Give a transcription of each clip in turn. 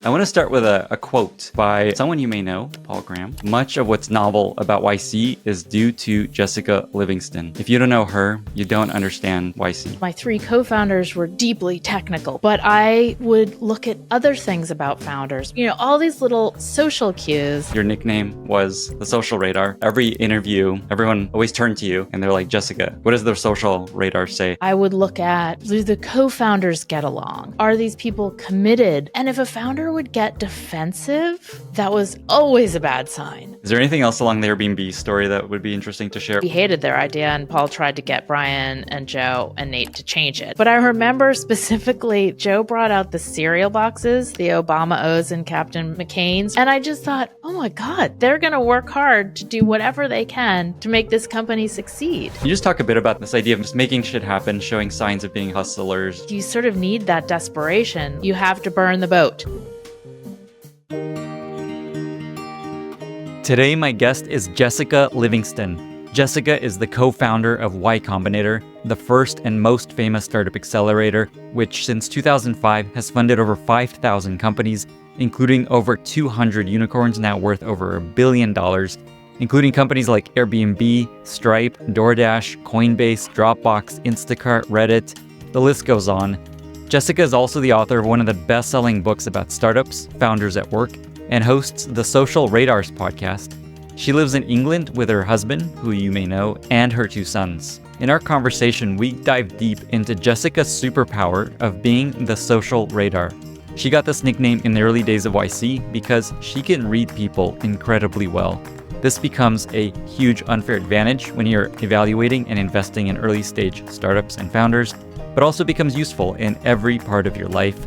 I want to start with a quote by someone you may know, Paul Graham. Much of what's novel about YC is due to Jessica Livingston. If you don't know her, you don't understand YC. My three co-founders were deeply technical, but I would look at other things about founders. All these little social cues. Your nickname was the social radar. Every interview, everyone always turned to you and they're like, Jessica, what does the social radar say? I would look at, do the co-founders get along? Are these people committed? And if a founder would get defensive, that was always a bad sign. Is there anything else along the Airbnb story that would be interesting to share? We hated their idea, and Paul tried to get Brian and Joe and Nate to change it. But I remember specifically, Joe brought out the cereal boxes, the Obama O's and Captain McCain's, and I just thought, oh my God, they're going to work hard to do whatever they can to make this company succeed. Can you just talk a bit about this idea of just making shit happen, showing signs of being hustlers? You sort of need that desperation. You have to burn the boat. Today, my guest is Jessica Livingston. Jessica is the co-founder of Y Combinator, the first and most famous startup accelerator, which since 2005 has funded over 5,000 companies, including over 200 unicorns now worth over $1 billion, including companies like Airbnb, Stripe, DoorDash, Coinbase, Dropbox, Instacart, Reddit. The list goes on. Jessica is also the author of one of the best-selling books about startups, Founders at Work, and hosts the Social Radars podcast. She lives in England with her husband, who you may know, and her two sons. In our conversation, we dive deep into Jessica's superpower of being the social radar. She got this nickname in the early days of YC because she can read people incredibly well. This becomes a huge unfair advantage when you're evaluating and investing in early-stage startups and founders, but also becomes useful in every part of your life.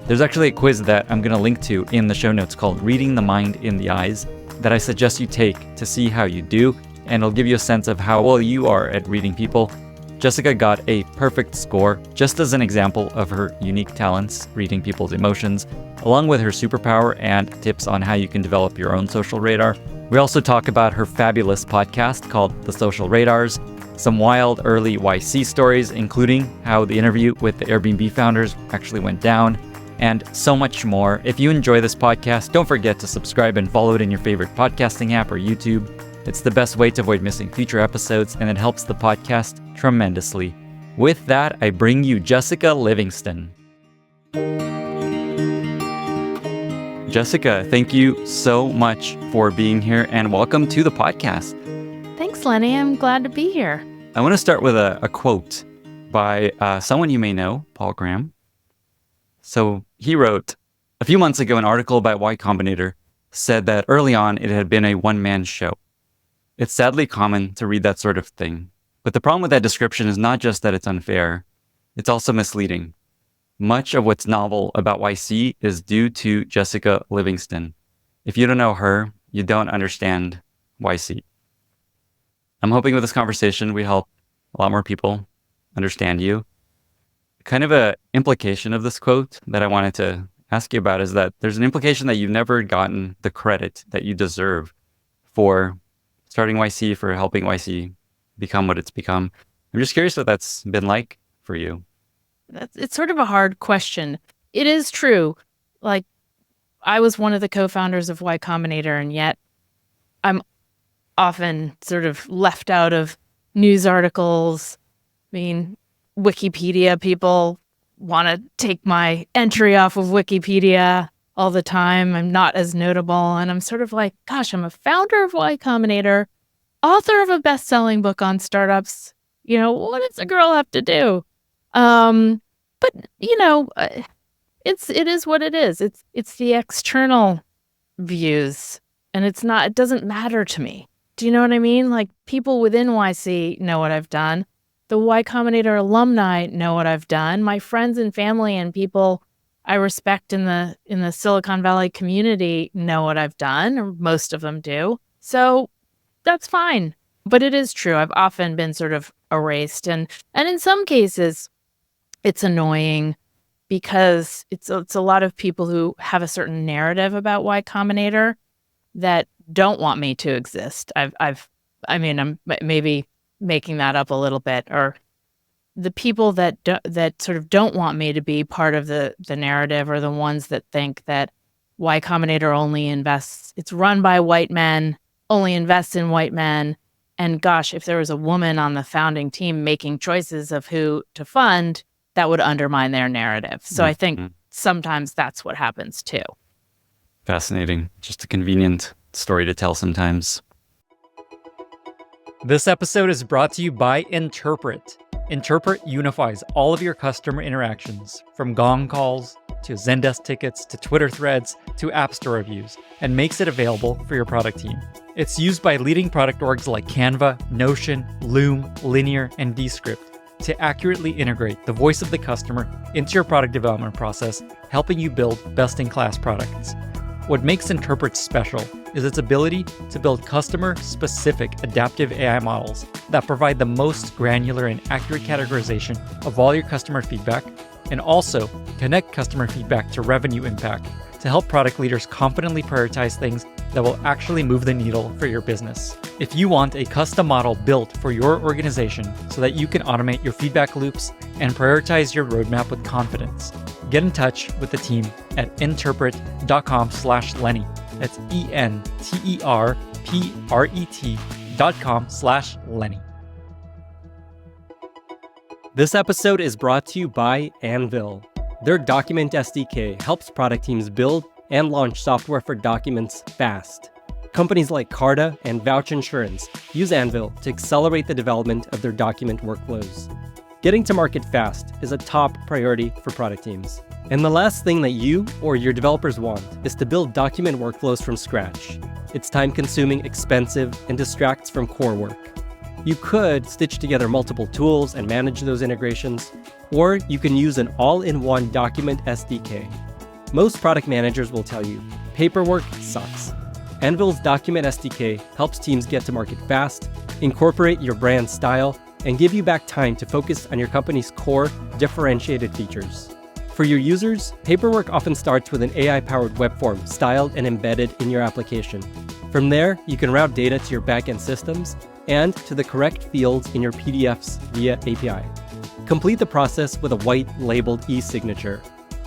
There's actually a quiz that I'm going to link to in the show notes called Reading the Mind in the Eyes that I suggest you take to see how you do, and it'll give you a sense of how well you are at reading people. Jessica got a perfect score, just as an example of her unique talents reading people's emotions, along with her superpower and tips on how you can develop your own social radar. We also talk about her fabulous podcast called The Social Radars, some wild early YC stories, including how the interview with the Airbnb founders actually went down, and so much more. If you enjoy this podcast, don't forget to subscribe and follow it in your favorite podcasting app or YouTube. It's the best way to avoid missing future episodes, and it helps the podcast tremendously. With that, I bring you Jessica Livingston. Jessica, thank you so much for being here, and welcome to the podcast. Thanks, Lenny. I'm glad to be here. I want to start with a quote by someone you may know, Paul Graham. So he wrote, a few months ago, an article about Y Combinator said that early on it had been a one-man show. It's sadly common to read that sort of thing. But the problem with that description is not just that it's unfair, it's also misleading. Much of what's novel about YC is due to Jessica Livingston. If you don't know her, you don't understand YC. I'm hoping with this conversation we help a lot more people understand you. Kind of a implication of this quote that I wanted to ask you about is that there's an implication that you've never gotten the credit that you deserve for starting YC, for helping YC become what it's become. I'm just curious what that's been like for you. It's sort of a hard question. It is true. Like, I was one of the co-founders of Y Combinator, and yet I'm often sort of left out of news articles. I mean, Wikipedia people want to take my entry off of Wikipedia all the time. I'm not as notable. And I'm sort of like, gosh, I'm a founder of Y Combinator, author of a best-selling book on startups. What does a girl have to do? But it is what it is. It's the external views, and it doesn't matter to me. Do you know what I mean? Like, people within YC know what I've done. The Y Combinator alumni know what I've done. My friends and family and people I respect in the Silicon Valley community know what I've done, or most of them do. So that's fine. But it is true. I've often been sort of erased. And in some cases, it's annoying because it's a lot of people who have a certain narrative about Y Combinator that don't want me to exist. I'm maybe making that up a little bit, or the people that sort of don't want me to be part of the narrative are the ones that think that Y Combinator only invests, it's run by white men, only invests in white men. And gosh, if there was a woman on the founding team making choices of who to fund, that would undermine their narrative. So I think sometimes that's what happens too. Fascinating. Just a convenient story to tell sometimes. This episode is brought to you by Interpret. Interpret unifies all of your customer interactions, from Gong calls to Zendesk tickets to Twitter threads to App Store reviews, and makes it available for your product team. It's used by leading product orgs like Canva, Notion, Loom, Linear, and Descript to accurately integrate the voice of the customer into your product development process, helping you build best-in-class products. What makes Interpret special is its ability to build customer-specific adaptive AI models that provide the most granular and accurate categorization of all your customer feedback, and also connect customer feedback to revenue impact to help product leaders confidently prioritize things that will actually move the needle for your business. If you want a custom model built for your organization so that you can automate your feedback loops and prioritize your roadmap with confidence, get in touch with the team at interpret.com/Lenny. That's ENTERPRET.com/Lenny. This episode is brought to you by Anvil. Their Document SDK helps product teams build and launch software for documents fast. Companies like Carta and Vouch Insurance use Anvil to accelerate the development of their document workflows. Getting to market fast is a top priority for product teams. And the last thing that you or your developers want is to build document workflows from scratch. It's time-consuming, expensive, and distracts from core work. You could stitch together multiple tools and manage those integrations, or you can use an all-in-one document SDK. Most product managers will tell you, paperwork sucks. Anvil's Document SDK helps teams get to market fast, incorporate your brand style, and give you back time to focus on your company's core differentiated features. For your users, paperwork often starts with an AI-powered web form styled and embedded in your application. From there, you can route data to your backend systems and to the correct fields in your PDFs via API. Complete the process with a white-labeled e-signature.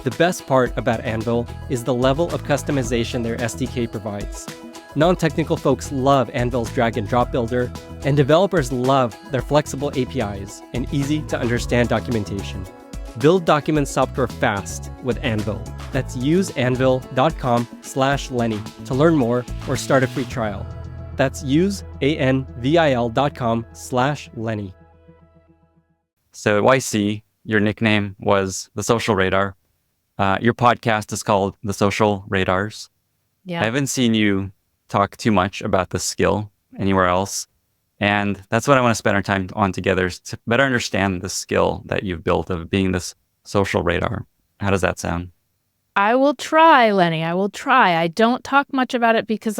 The best part about Anvil is the level of customization their SDK provides. Non-technical folks love Anvil's drag-and-drop builder, and developers love their flexible APIs and easy-to-understand documentation. Build document software fast with Anvil. That's useanvil.com/Lenny to learn more or start a free trial. That's useanvil.com/Lenny. So at YC, your nickname was the Social Radar. Your podcast is called The Social Radars. Yeah. I haven't seen you talk too much about this skill anywhere else. And that's what I want to spend our time on together, is to better understand the skill that you've built of being this social radar. How does that sound? I will try, Lenny. I will try. I don't talk much about it because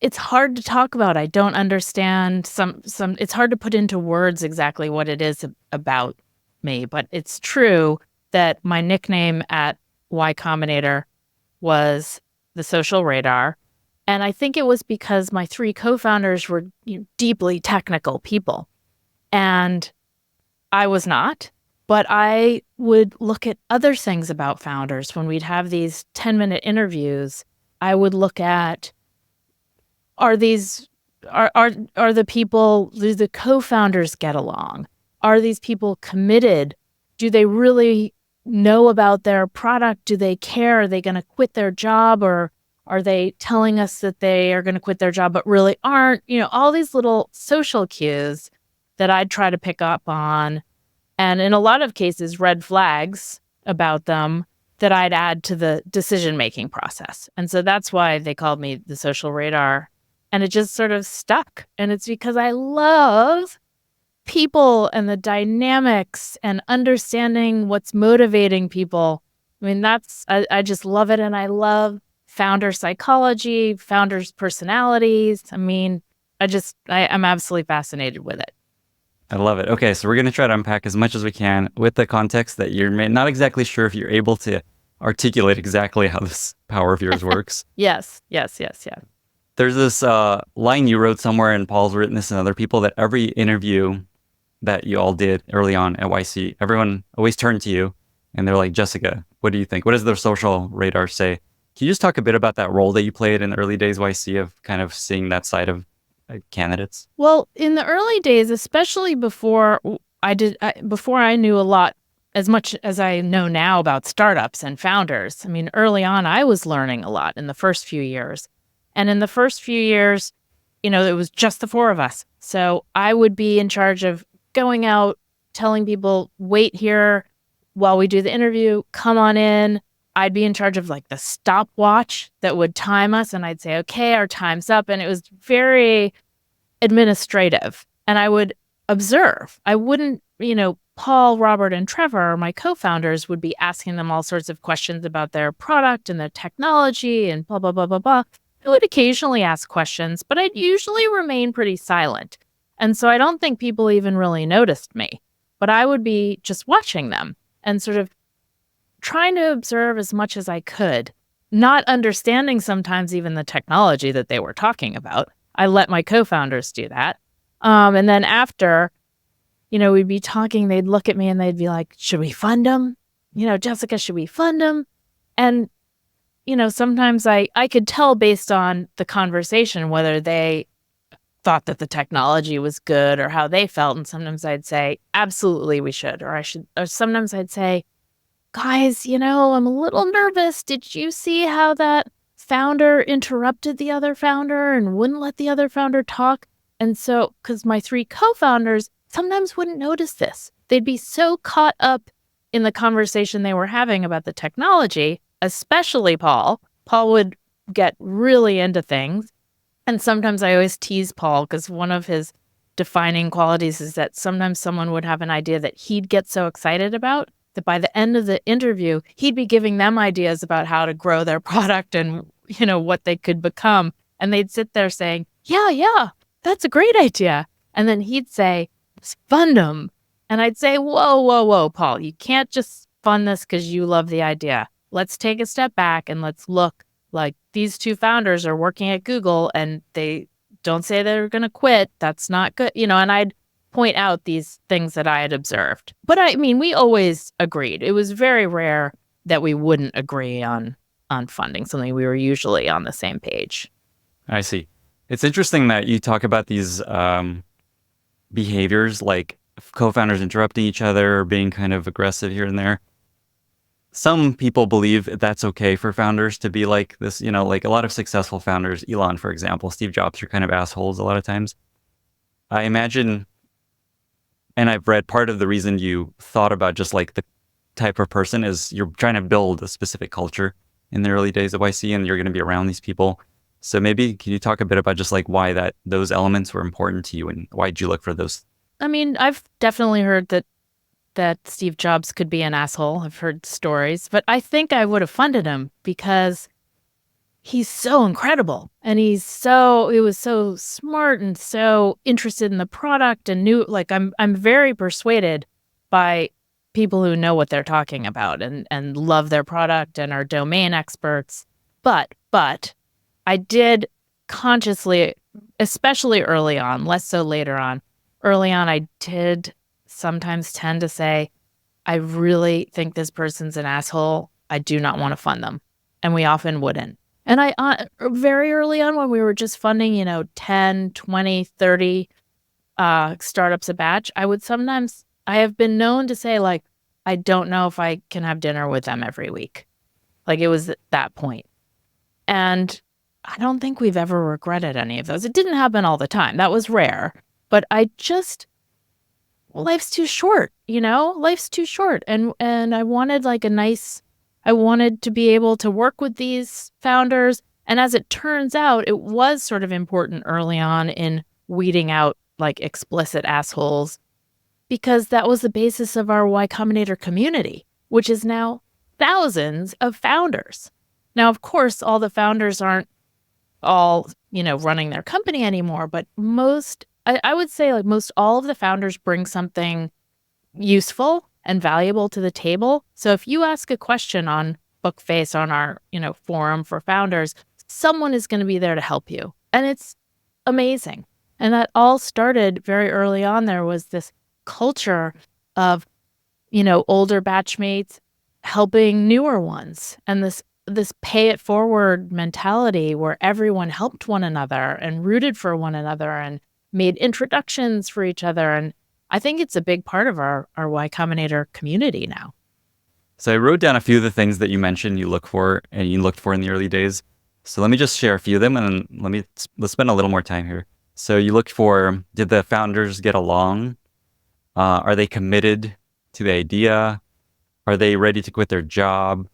it's hard to talk about. I don't understand it's hard to put into words exactly what it is about me, but it's true that my nickname at Y Combinator was the Social Radar. And I think it was because my three co-founders were deeply technical people. And I was not. But I would look at other things about founders. When we'd have these 10-minute interviews, I would look at, are the people, do the co-founders get along? Are these people committed? Do they really know about their product? Do they care? Are they going to quit their job, or are they telling us that they are going to quit their job but really aren't? All these little social cues that I'd try to pick up on, and in a lot of cases, red flags about them that I'd add to the decision-making process. And so that's why they called me the Social Radar. And it just sort of stuck. And it's because I love people and the dynamics and understanding what's motivating people. I mean, I just love it. And I love founder psychology, founders' personalities. I mean, I'm absolutely fascinated with it. I love it. Okay, so we're going to try to unpack as much as we can with the context that you're not exactly sure if you're able to articulate exactly how this power of yours works. Yes. There's this line you wrote somewhere, and Paul's written this and other people, that every interview that you all did early on at YC, everyone always turned to you and they're like, Jessica, What do you think? What does the social radar say? Can you just talk a bit about that role that you played in the early days YC of kind of seeing that side of candidates? Well, in the early days, especially before before I knew a lot as much as I know now about startups and founders. I mean, early on, I was learning a lot in the first few years. And in the first few years, it was just the four of us. So I would be in charge of going out, telling people, wait here while we do the interview, come on in. I'd be in charge of like the stopwatch that would time us. And I'd say, okay, our time's up. And it was very administrative. And I would observe. I wouldn't, Paul, Robert, and Trevor, my co-founders, would be asking them all sorts of questions about their product and their technology and blah, blah, blah, blah, blah. I would occasionally ask questions, but I'd usually remain pretty silent. And so I don't think people even really noticed me, but I would be just watching them and sort of trying to observe as much as I could, not understanding sometimes even the technology that they were talking about. I let my co-founders do that. And then after, we'd be talking, they'd look at me and they'd be like, should we fund them? Jessica, should we fund them? And, sometimes I could tell based on the conversation whether they thought that the technology was good or how they felt. And sometimes I'd say, absolutely, we should. Or sometimes I'd say, guys, I'm a little nervous. Did you see how that founder interrupted the other founder and wouldn't let the other founder talk? And so, because my three co-founders sometimes wouldn't notice this. They'd be so caught up in the conversation they were having about the technology, especially Paul. Paul would get really into things. And sometimes I always tease Paul because one of his defining qualities is that sometimes someone would have an idea that he'd get so excited about that by the end of the interview, he'd be giving them ideas about how to grow their product and, what they could become. And they'd sit there saying, yeah, that's a great idea. And then he'd say, fund them. And I'd say, whoa, Paul, you can't just fund this because you love the idea. Let's take a step back and let's look like these two founders are working at Google and they don't say they're going to quit. That's not good. And I'd point out these things that I had observed. But we always agreed. It was very rare that we wouldn't agree on funding something. We were usually on the same page. I see. It's interesting that you talk about these behaviors like co-founders interrupting each other or being kind of aggressive here and there. Some people believe that's okay for founders to be like this, like a lot of successful founders, Elon, for example, Steve Jobs are kind of assholes a lot of times. I imagine, and I've read part of the reason you thought about just like the type of person is you're trying to build a specific culture in the early days of YC and you're going to be around these people. So maybe can you talk a bit about just like why those elements were important to you and why did you look for those? I've definitely heard that Steve Jobs could be an asshole. I've heard stories, but I think I would have funded him because he's so incredible and he was so smart and so interested in the product and knew, like, I'm very persuaded by people who know what they're talking about and love their product and are domain experts. But I did consciously, especially early on, less so later on, early on, I did sometimes tend to say, I really think this person's an asshole. I do not want to fund them. And we often wouldn't. And I very early on when we were just funding, 10, 20, 30 startups a batch, I have been known to say, like, I don't know if I can have dinner with them every week. Like, it was at that point. And I don't think we've ever regretted any of those. It didn't happen all the time. That was rare. But life's too short, life's too short. And I wanted I wanted to be able to work with these founders. And as it turns out, it was sort of important early on in weeding out like explicit assholes, because that was the basis of our Y Combinator community, which is now thousands of founders. Now, of course, all the founders aren't all, running their company anymore, but I would say like most all of the founders bring something useful and valuable to the table. So if you ask a question on Bookface, on our, forum for founders, someone is going to be there to help you. And it's amazing. And that all started very early on. There was this culture of, older batchmates helping newer ones, and this pay it forward mentality where everyone helped one another and rooted for one another and made introductions for each other. And I think it's a big part of our Y Combinator community now. So I wrote down a few of the things that you mentioned you looked for in the early days. So let me just share a few of them, and let's spend a little more time here. So you looked for, did the founders get along? Are they committed to the idea? Are they ready to quit their job?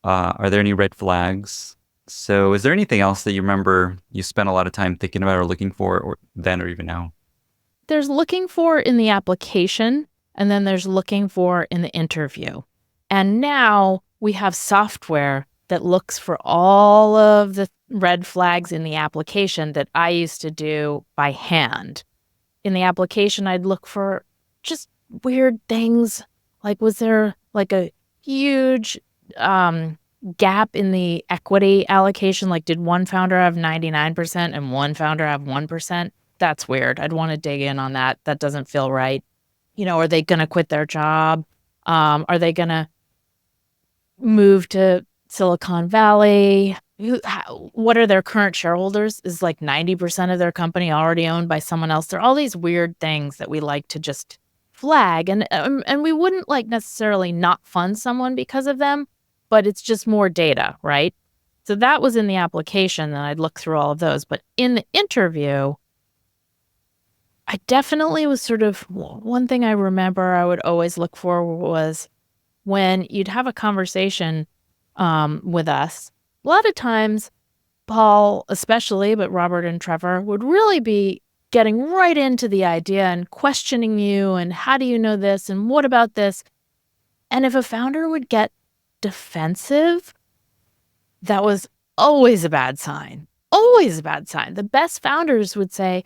Are there any red flags? So is there anything else that you remember you spent a lot of time thinking about or looking for, or then or even now? There's looking for in the application, and then there's looking for in the interview. And now we have software that looks for all of the red flags in the application that I used to do by hand. In the application, I'd look for just weird things. Like, was there like a huge gap in the equity allocation? Like, did one founder have 99% and one founder have 1%? That's weird. I'd want to dig in on that. That doesn't feel right. Are they going to quit their job? Are they going to move to Silicon Valley? What are their current shareholders? Is like 90% of their company already owned by someone else? There are all these weird things that we like to just flag, and we wouldn't like necessarily not fund someone because of them, but it's just more data, right? So that was in the application, and I'd look through all of those. But in the interview, I definitely was sort of, one thing I remember I would always look for was when you'd have a conversation with us. A lot of times, Paul especially, but Robert and Trevor would really be getting right into the idea and questioning you, and how do you know this, and what about this? And if a founder would get defensive, that was always a bad sign. Always a bad sign. The best founders would say,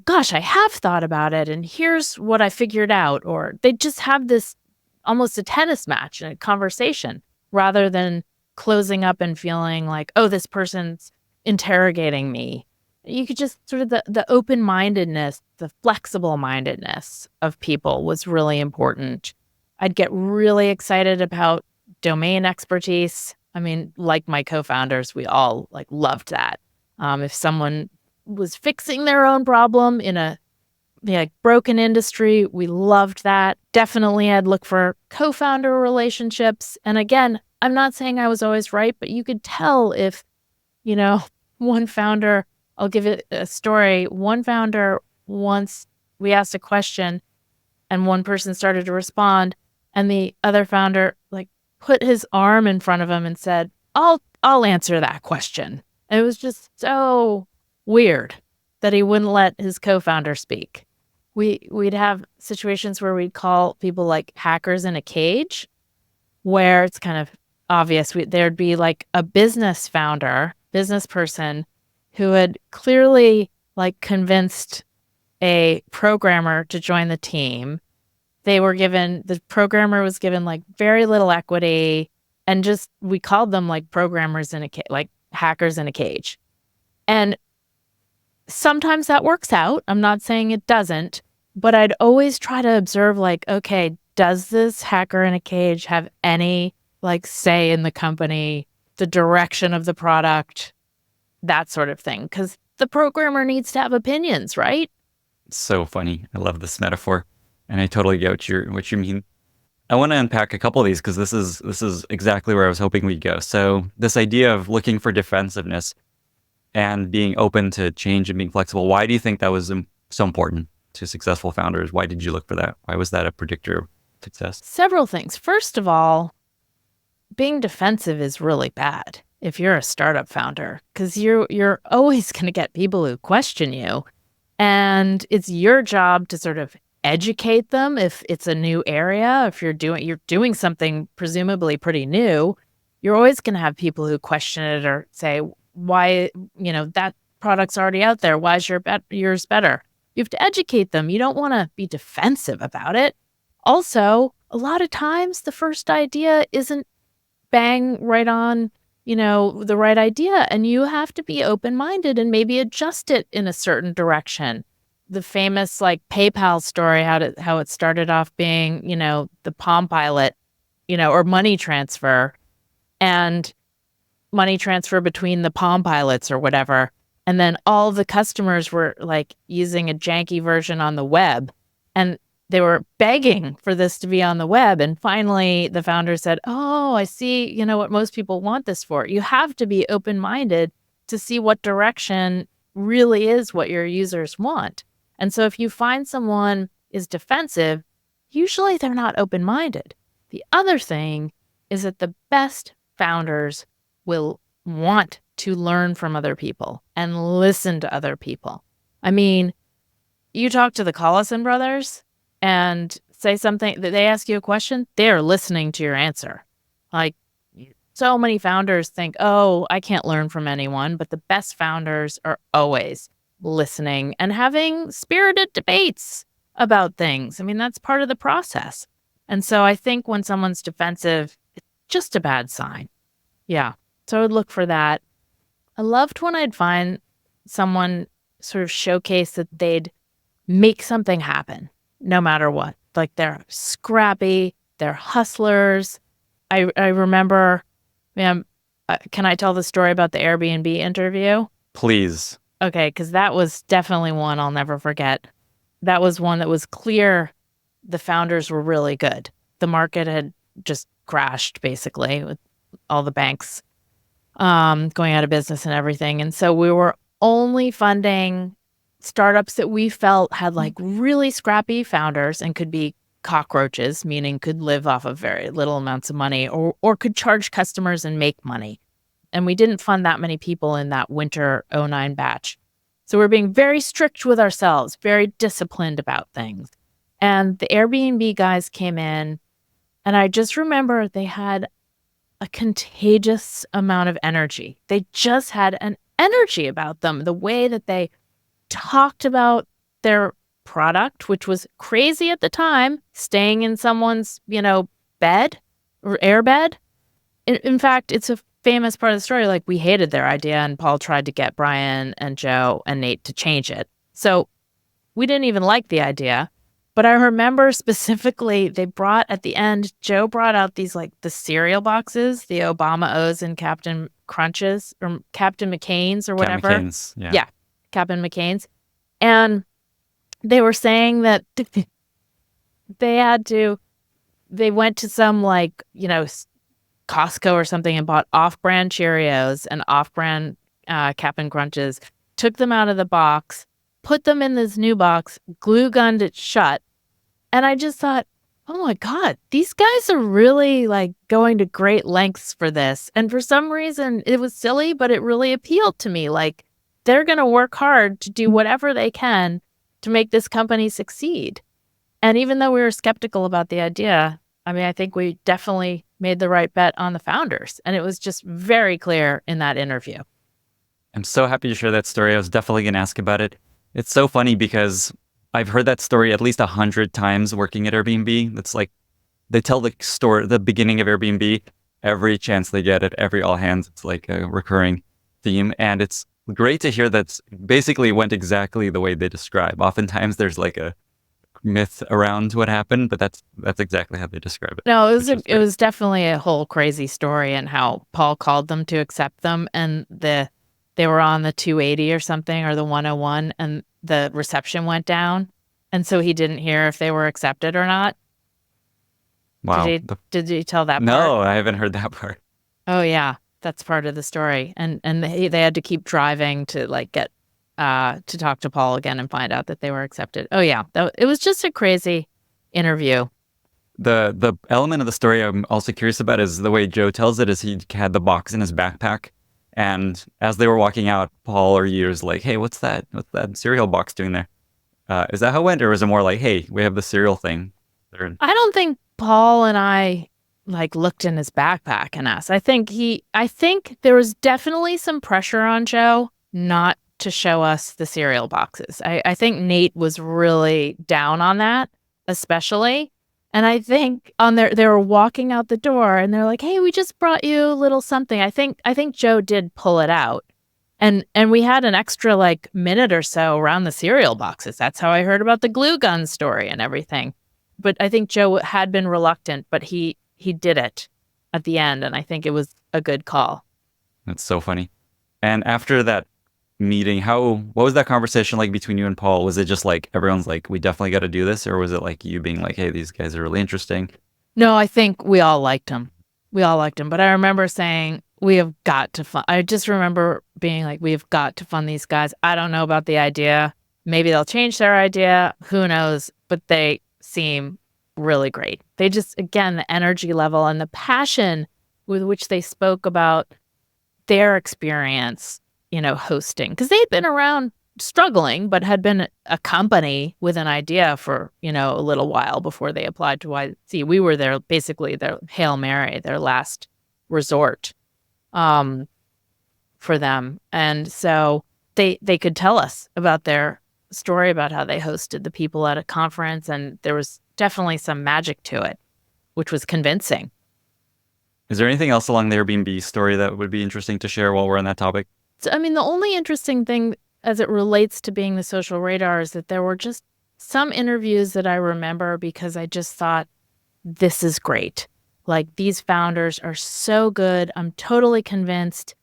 gosh, I have thought about it, and here's what I figured out. Or they just have this almost a tennis match and a conversation, rather than closing up and feeling like, oh, this person's interrogating me. You could just sort of the open-mindedness, the flexible-mindedness of people was really important. I'd get really excited about domain expertise. I mean, like my co-founders, we all loved that. If someone was fixing their own problem in a broken industry, we loved that. Definitely, I'd look for co-founder relationships. And again, I'm not saying I was always right, but you could tell if, one founder, I'll give it a story. One founder, once we asked a question and one person started to respond, and the other founder put his arm in front of him and said, I'll answer that question. And it was just so weird that he wouldn't let his co-founder speak. We'd have situations where we'd call people like hackers in a cage, where it's kind of obvious. There'd be like a business person who had clearly convinced a programmer to join the team. The programmer was given very little equity, and just, we called them programmers in a hackers in a cage. And sometimes that works out. I'm not saying it doesn't, but I'd always try to observe okay, does this hacker in a cage have any say in the company, the direction of the product, that sort of thing? Because the programmer needs to have opinions, right? So funny. I love this metaphor, and I totally get what you mean. I want to unpack a couple of these because this is exactly where I was hoping we'd go. So this idea of looking for defensiveness and being open to change and being flexible. Why do you think that was so important to successful founders? Why did you look for that? Why was that a predictor of success? Several things. First of all, being defensive is really bad if you're a startup founder, because you're always going to get people who question you, and it's your job to sort of educate them if it's a new area. If you're doing something presumably pretty new, you're always going to have people who question it or say, why, that product's already out there. Why is yours better? You have to educate them. You don't want to be defensive about it. Also, a lot of times the first idea isn't bang right on, the right idea. And you have to be open-minded and maybe adjust it in a certain direction. The famous PayPal story, how it started off being, the Palm Pilot, or money transfer, and money transfer between the Palm Pilots or whatever. And then all of the customers were like using a janky version on the web, and they were begging for this to be on the web. And finally, the founder said, oh, I see, what most people want this for. You have to be open-minded to see what direction really is what your users want. And so if you find someone is defensive, usually they're not open-minded. The other thing is that the best founders will want to learn from other people and listen to other people. I mean, you talk to the Collison brothers and say something, that they ask you a question, they're listening to your answer. Like, so many founders think, oh, I can't learn from anyone, but the best founders are always listening and having spirited debates about things. I mean, that's part of the process. And so I think when someone's defensive, it's just a bad sign. Yeah. So I would look for that. I loved when I'd find someone sort of showcase that they'd make something happen no matter what. Like they're scrappy, they're hustlers. I remember, can I tell the story about the Airbnb interview? Please. Okay, because that was definitely one I'll never forget. That was one that was clear the founders were really good. The market had just crashed, basically, with all the banks going out of business and everything. And so we were only funding startups that we felt had like really scrappy founders and could be cockroaches, meaning could live off of very little amounts of money or could charge customers and make money. And we didn't fund that many people in that winter '09 batch. So we're being very strict with ourselves, very disciplined about things. And the Airbnb guys came in, and I just remember they had a contagious amount of energy. They just had an energy about them. The way that they talked about their product, which was crazy at the time, staying in someone's, bed or airbed. In fact, it's a famous part of the story. Like, we hated their idea, and Paul tried to get Brian and Joe and Nate to change it. So we didn't even like the idea. But I remember specifically they brought at the end, Joe brought out these like the cereal boxes, the Obama O's and Captain Crunches or Captain McCain's or whatever. Captain McCain's, yeah. Yeah, Captain McCain's. And they were saying that they went to some like, Costco or something and bought off-brand Cheerios and off-brand Captain Crunches, took them out of the box, put them in this new box, glue gunned it shut. And I just thought, oh my God, these guys are really like going to great lengths for this. And for some reason it was silly, but it really appealed to me. Like, they're going to work hard to do whatever they can to make this company succeed. And even though we were skeptical about the idea, I mean, I think we definitely made the right bet on the founders. And it was just very clear in that interview. I'm so happy to share that story. I was definitely going to ask about it. It's so funny because I've heard that story at least 100 times working at Airbnb. That's like, they tell the beginning of Airbnb every chance they get at every all hands. It's like a recurring theme. And it's great to hear that basically went exactly the way they describe. Oftentimes there's like a myth around what happened, but that's exactly how they describe it. No, it was definitely a whole crazy story, and how Paul called them to accept them, and they were on the 280 or something, or the 101, and the reception went down, and so he didn't hear if they were accepted or not. Wow. Did you tell that part? No, I haven't heard that part. Oh yeah, that's part of the story, and they had to keep driving to like get to talk to Paul again and find out that they were accepted. Oh yeah, it was just a crazy interview. The element of the story I'm also curious about is the way Joe tells it. Is he had the box in his backpack, and as they were walking out, Paul or you was like, "Hey, what's that cereal box doing there?" Is that how it went, or was it more like, "Hey, we have the cereal thing"? I don't think Paul and I like looked in his backpack and asked. I think there was definitely some pressure on Joe not to show us the cereal boxes. I think Nate was really down on that, especially. And I think they were walking out the door and they're like, "Hey, we just brought you a little something." I think Joe did pull it out. And we had an extra like minute or so around the cereal boxes. That's how I heard about the glue gun story and everything. But I think Joe had been reluctant, but he he did it at the end. And I think it was a good call. That's so funny. And after that meeting, what was that conversation like between you and Paul? Was it just like everyone's like, we definitely got to do this? Or was it like you being like, hey, these guys are really interesting? No, I think we all liked him. We all liked him. But I remember saying, we have got to fund. I just remember being like, we have got to fund these guys. I don't know about the idea. Maybe they'll change their idea. Who knows? But they seem really great. They just, again, the energy level and the passion with which they spoke about their experience, hosting. Because they had been around struggling, but had been a company with an idea for, a little while before they applied to YC. We were basically their Hail Mary, their last resort for them. And so they could tell us about their story about how they hosted the people at a conference. And there was definitely some magic to it, which was convincing. Is there anything else along the Airbnb story that would be interesting to share while we're on that topic? I mean, the only interesting thing as it relates to being the social radar is that there were just some interviews that I remember because I just thought, this is great. Like, these founders are so good. I'm totally convinced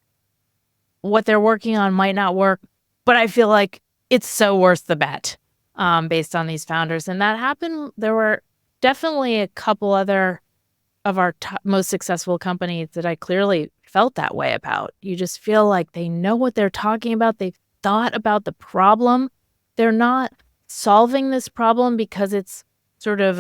what they're working on might not work, but I feel like it's so worth the bet based on these founders. And that happened. There were definitely a couple other of our most successful companies that I clearly felt that way about. You just feel like they know what they're talking about. They've thought about the problem. They're not solving this problem because it's sort of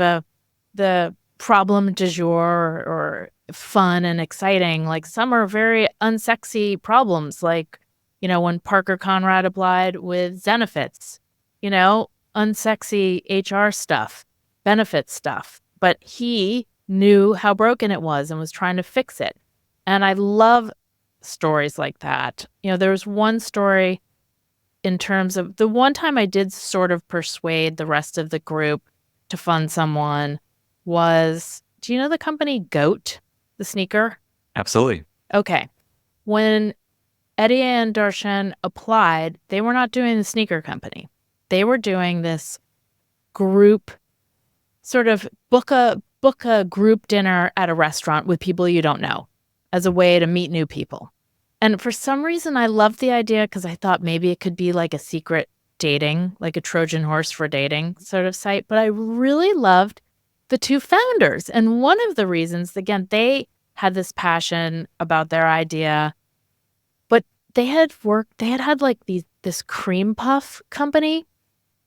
the problem du jour or fun and exciting. Like, some are very unsexy problems, like, when Parker Conrad applied with Zenefits, unsexy HR stuff, benefit stuff. But he knew how broken it was and was trying to fix it. And I love stories like that. There was one story in terms of the one time I did sort of persuade the rest of the group to fund someone was, do you know the company Goat, the sneaker? Absolutely. Okay. When Eddie and Darshan applied, they were not doing the sneaker company. They were doing this group, sort of book a group dinner at a restaurant with people you don't know as a way to meet new people. And for some reason, I loved the idea because I thought maybe it could be like a secret dating, like a Trojan horse for dating sort of site. But I really loved the two founders. And one of the reasons, again, they had this passion about their idea, but they had had like this cream puff company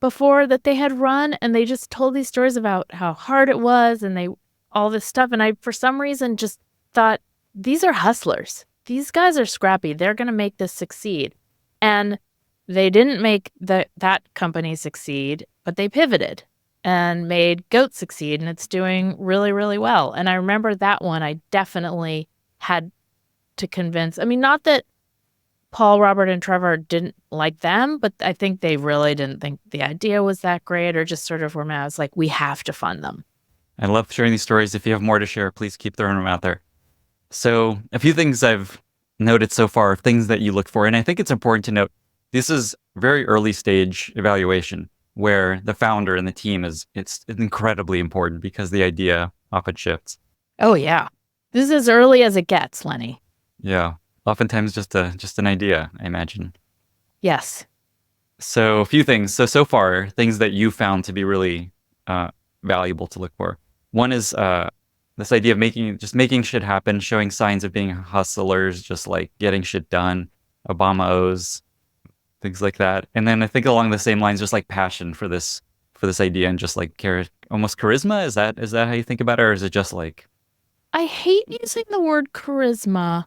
before that they had run. And they just told these stories about how hard it was and all this stuff. And I, for some reason, just thought, these are hustlers. These guys are scrappy. They're going to make this succeed. And they didn't make that company succeed, but they pivoted and made Goat succeed. And it's doing really, really well. And I remember that one, I definitely had to convince. I mean, not that Paul, Robert, and Trevor didn't like them, but I think they really didn't think the idea was that great, or just sort of were mad. I was like, we have to fund them. I love sharing these stories. If you have more to share, please keep throwing them out there. So a few things I've noted so far, things that you look for. And I think it's important to note, this is very early stage evaluation where the founder and the team it's incredibly important because the idea often shifts. Oh, yeah. This is as early as it gets, Lenny. Yeah. Oftentimes just an idea, I imagine. Yes. So a few things. So far, things that you found to be really valuable to look for. One is this idea of making shit happen, showing signs of being hustlers, just like getting shit done, Obama O's, things like that. And then I think along the same lines, just like passion for this idea and just like almost charisma. Is that how you think about it, or is it just like? I hate using the word charisma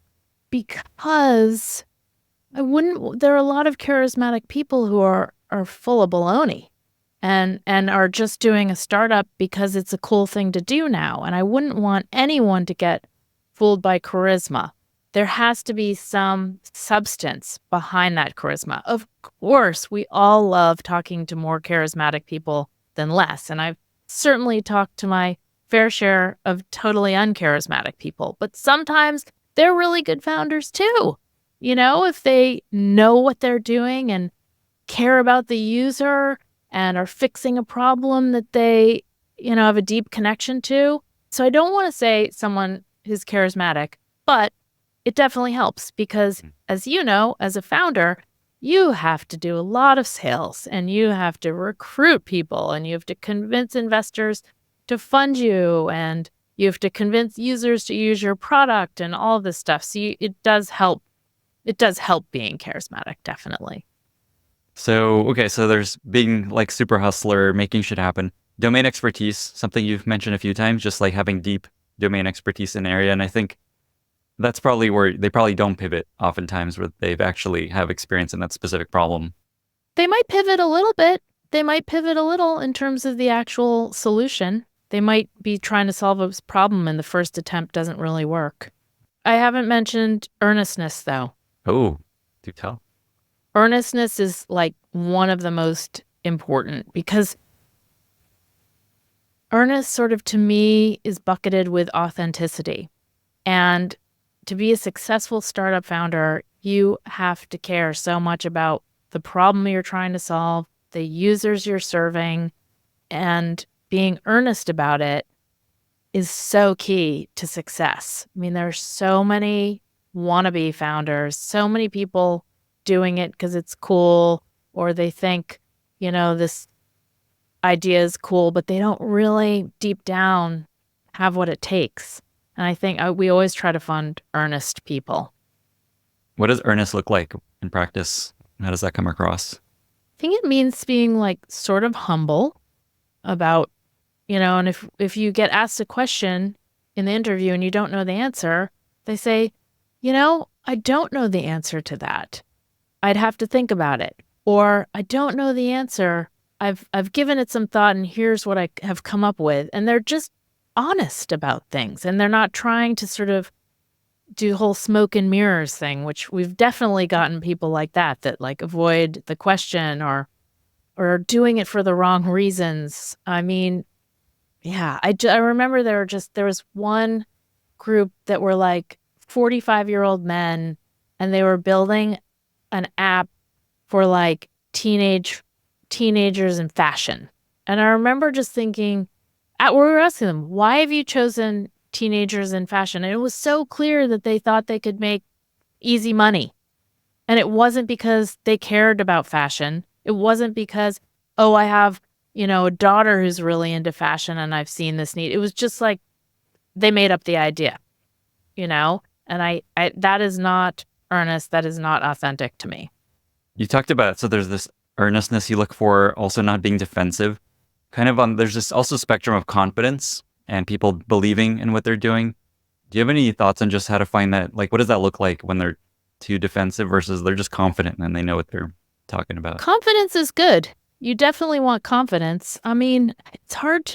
because there are a lot of charismatic people who are full of baloney. And are just doing a startup because it's a cool thing to do now. And I wouldn't want anyone to get fooled by charisma. There has to be some substance behind that charisma. Of course, we all love talking to more charismatic people than less. And I've certainly talked to my fair share of totally uncharismatic people. But sometimes they're really good founders too. If they know what they're doing and care about the user and are fixing a problem that they, have a deep connection to, So I don't want to say someone who's charismatic, but it definitely helps because, as you know, as a founder, you have to do a lot of sales and you have to recruit people and you have to convince investors to fund you and you have to convince users to use your product and all this stuff. So it does help. It does help being charismatic, definitely. So, okay, so there's being like super hustler, making shit happen. Domain expertise, something you've mentioned a few times, just like having deep domain expertise in an area. And I think that's probably where they probably don't pivot oftentimes, where they've actually have experience in that specific problem. They might pivot a little bit. They might pivot a little in terms of the actual solution. They might be trying to solve a problem and the first attempt doesn't really work. I haven't mentioned earnestness, though. Oh, do tell. Earnestness is like one of the most important because earnest sort of to me is bucketed with authenticity. And to be a successful startup founder, you have to care so much about the problem you're trying to solve, the users you're serving, and being earnest about it is so key to success. I mean, there are so many wannabe founders, so many people doing it because it's cool, or they think, this idea is cool, but they don't really deep down have what it takes. And I think we always try to fund earnest people. What does earnest look like in practice? How does that come across? I think it means being like sort of humble about, and if you get asked a question in the interview and you don't know the answer, they say, I don't know the answer to that. I'd have to think about it. Or I don't know the answer. I've given it some thought and here's what I have come up with. And they're just honest about things. And they're not trying to sort of do the whole smoke and mirrors thing, which we've definitely gotten people like that like avoid the question or doing it for the wrong reasons. I mean, yeah, I remember there was one group that were like 45-year-old men and they were building an app for like teenagers in fashion. And I remember just thinking, we were asking them, why have you chosen teenagers in fashion? And it was so clear that they thought they could make easy money. And it wasn't because they cared about fashion. It wasn't because, I have, a daughter who's really into fashion and I've seen this need. It was just like they made up the idea, and I that is not earnest. That is not authentic to me. You talked about, so there's this earnestness you look for, also not being defensive. There's this also spectrum of confidence and people believing in what they're doing. Do you have any thoughts on just how to find that? Like, what does that look like when they're too defensive versus they're just confident and they know what they're talking about? Confidence is good. You definitely want confidence. I mean, it's hard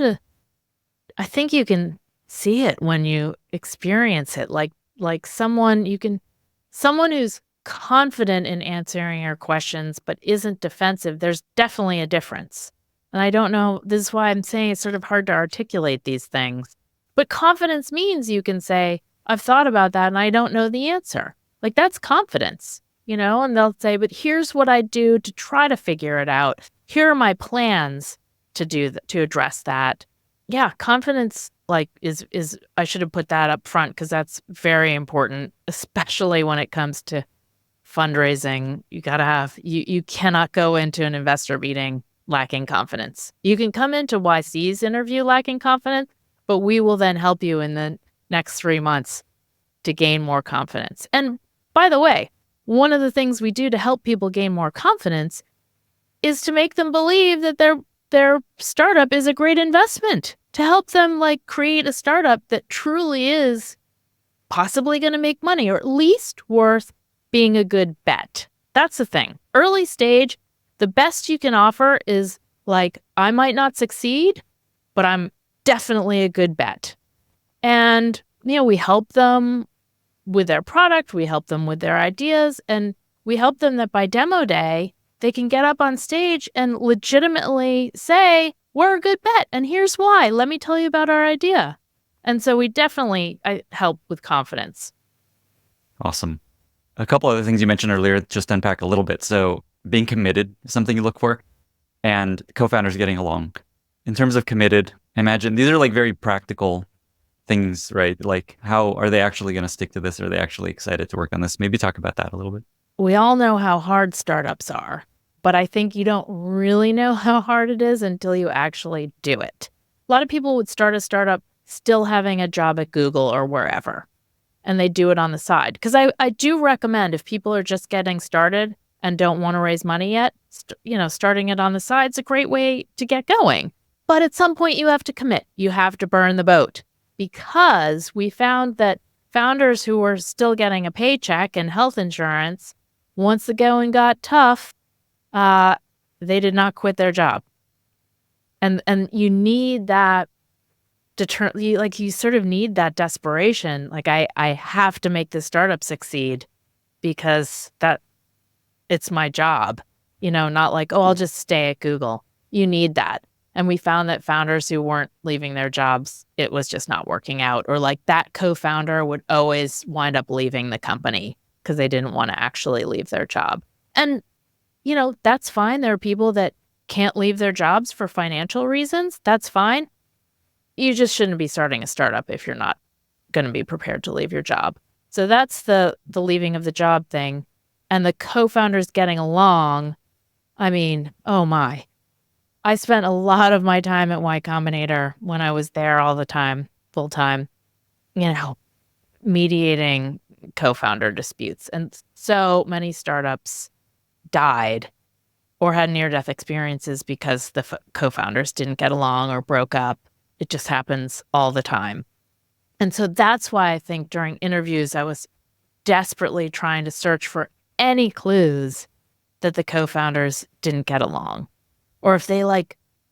I think you can see it when you experience it. Like someone who's confident in answering your questions but isn't defensive, there's definitely a difference. And I don't know, this is why I'm saying it's sort of hard to articulate these things. But confidence means you can say, I've thought about that and I don't know the answer. Like that's confidence, and they'll say, but here's what I do to try to figure it out. Here are my plans to address that. Yeah, confidence is I should have put that up front because that's very important, especially when it comes to fundraising. You got to have, you cannot go into an investor meeting lacking confidence. You can come into YC's interview lacking confidence, but we will then help you in the next 3 months to gain more confidence. And by the way, one of the things we do to help people gain more confidence is to make them believe that their startup is a great investment, to help them create a startup that truly is possibly going to make money or at least worth being a good bet. That's the thing. Early stage, the best you can offer is I might not succeed, but I'm definitely a good bet. And, we help them with their product, we help them with their ideas, and we help them that by demo day, they can get up on stage and legitimately say, we're a good bet, and here's why. Let me tell you about our idea. And so we definitely help with confidence. Awesome. A couple other things you mentioned earlier, just to unpack a little bit. So being committed is something you look for, and co-founders getting along. In terms of committed, imagine these are very practical things, right? Like, how are they actually going to stick to this? Are they actually excited to work on this? Maybe talk about that a little bit. We all know how hard startups are, but I think you don't really know how hard it is until you actually do it. A lot of people would start a startup still having a job at Google or wherever, and they do it on the side. Because I do recommend, if people are just getting started and don't want to raise money yet, starting it on the side is a great way to get going. But at some point you have to commit. You have to burn the boat, because we found that founders who were still getting a paycheck and health insurance, once the going got tough, they did not quit their job. And you need that you sort of need that desperation. Like, I have to make this startup succeed because it's my job, not like, oh, I'll just stay at Google. You need that. And we found that founders who weren't leaving their jobs, it was just not working out. Or like that co-founder would always wind up leaving the company because they didn't want to actually leave their job. And, that's fine. There are people that can't leave their jobs for financial reasons. That's fine. You just shouldn't be starting a startup if you're not going to be prepared to leave your job. So that's the leaving of the job thing. And the co-founders getting along, I mean, oh my. I spent a lot of my time at Y Combinator when I was there all the time, full time, mediating co-founder disputes. And so many startups died or had near-death experiences because the co-founders didn't get along or broke up. It just happens all the time. And so that's why I think during interviews, I was desperately trying to search for any clues that the co-founders didn't get along, or if they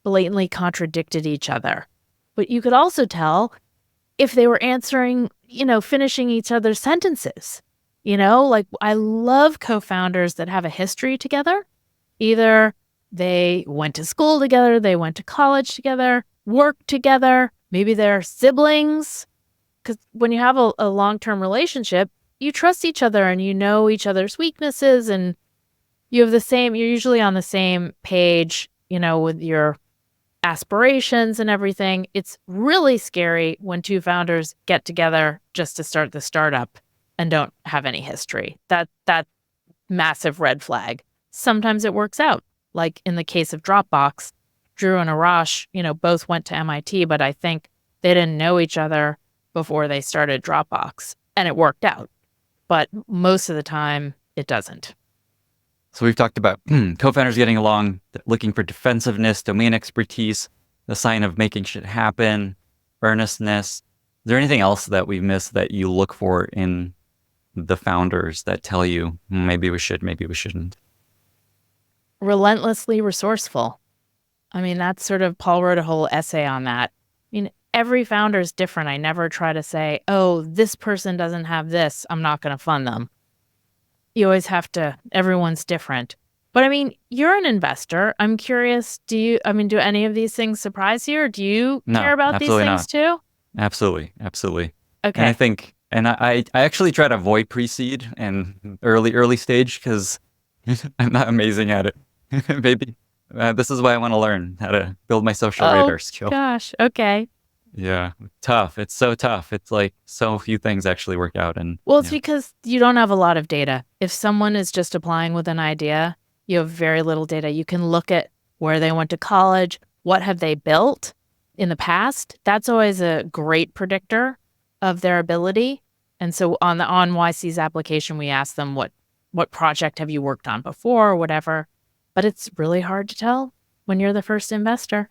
blatantly contradicted each other. But you could also tell if they were answering, finishing each other's sentences. I love co-founders that have a history together. Either they went to school together, they went to college together, worked together, maybe they're siblings. Because when you have a long-term relationship, you trust each other and you know each other's weaknesses, and you're usually on the same page, with your aspirations and everything. It's really scary when two founders get together just to start the startup and don't have any history. That massive red flag. Sometimes it works out. Like in the case of Dropbox, Drew and Arash, both went to MIT, but I think they didn't know each other before they started Dropbox, and it worked out. But most of the time, it doesn't. So we've talked about co-founders getting along, looking for defensiveness, domain expertise, the sign of making shit happen, earnestness. Is there anything else that we've missed that you look for in the founders that tell you maybe we should, maybe we shouldn't? Relentlessly resourceful. I mean, that's sort of, Paul wrote a whole essay on that. I mean, every founder is different. I never try to say, oh, this person doesn't have this, I'm not going to fund them. You always have to, everyone's different. But I mean, you're an investor. I'm curious, do any of these things surprise you, or do you care about these things too? Absolutely. Okay. And I think, I actually try to avoid pre-seed and early stage because I'm not amazing at it. Maybe this is why I want to learn how to build my social radar skill. Gosh, okay. Yeah, tough. It's so tough. It's like so few things actually work out. And it's because you don't have a lot of data. If someone is just applying with an idea, you have very little data. You can look at where they went to college, what have they built in the past. That's always a great predictor of their ability. And so on YC's application, we ask them what project have you worked on before or whatever. But it's really hard to tell when you're the first investor.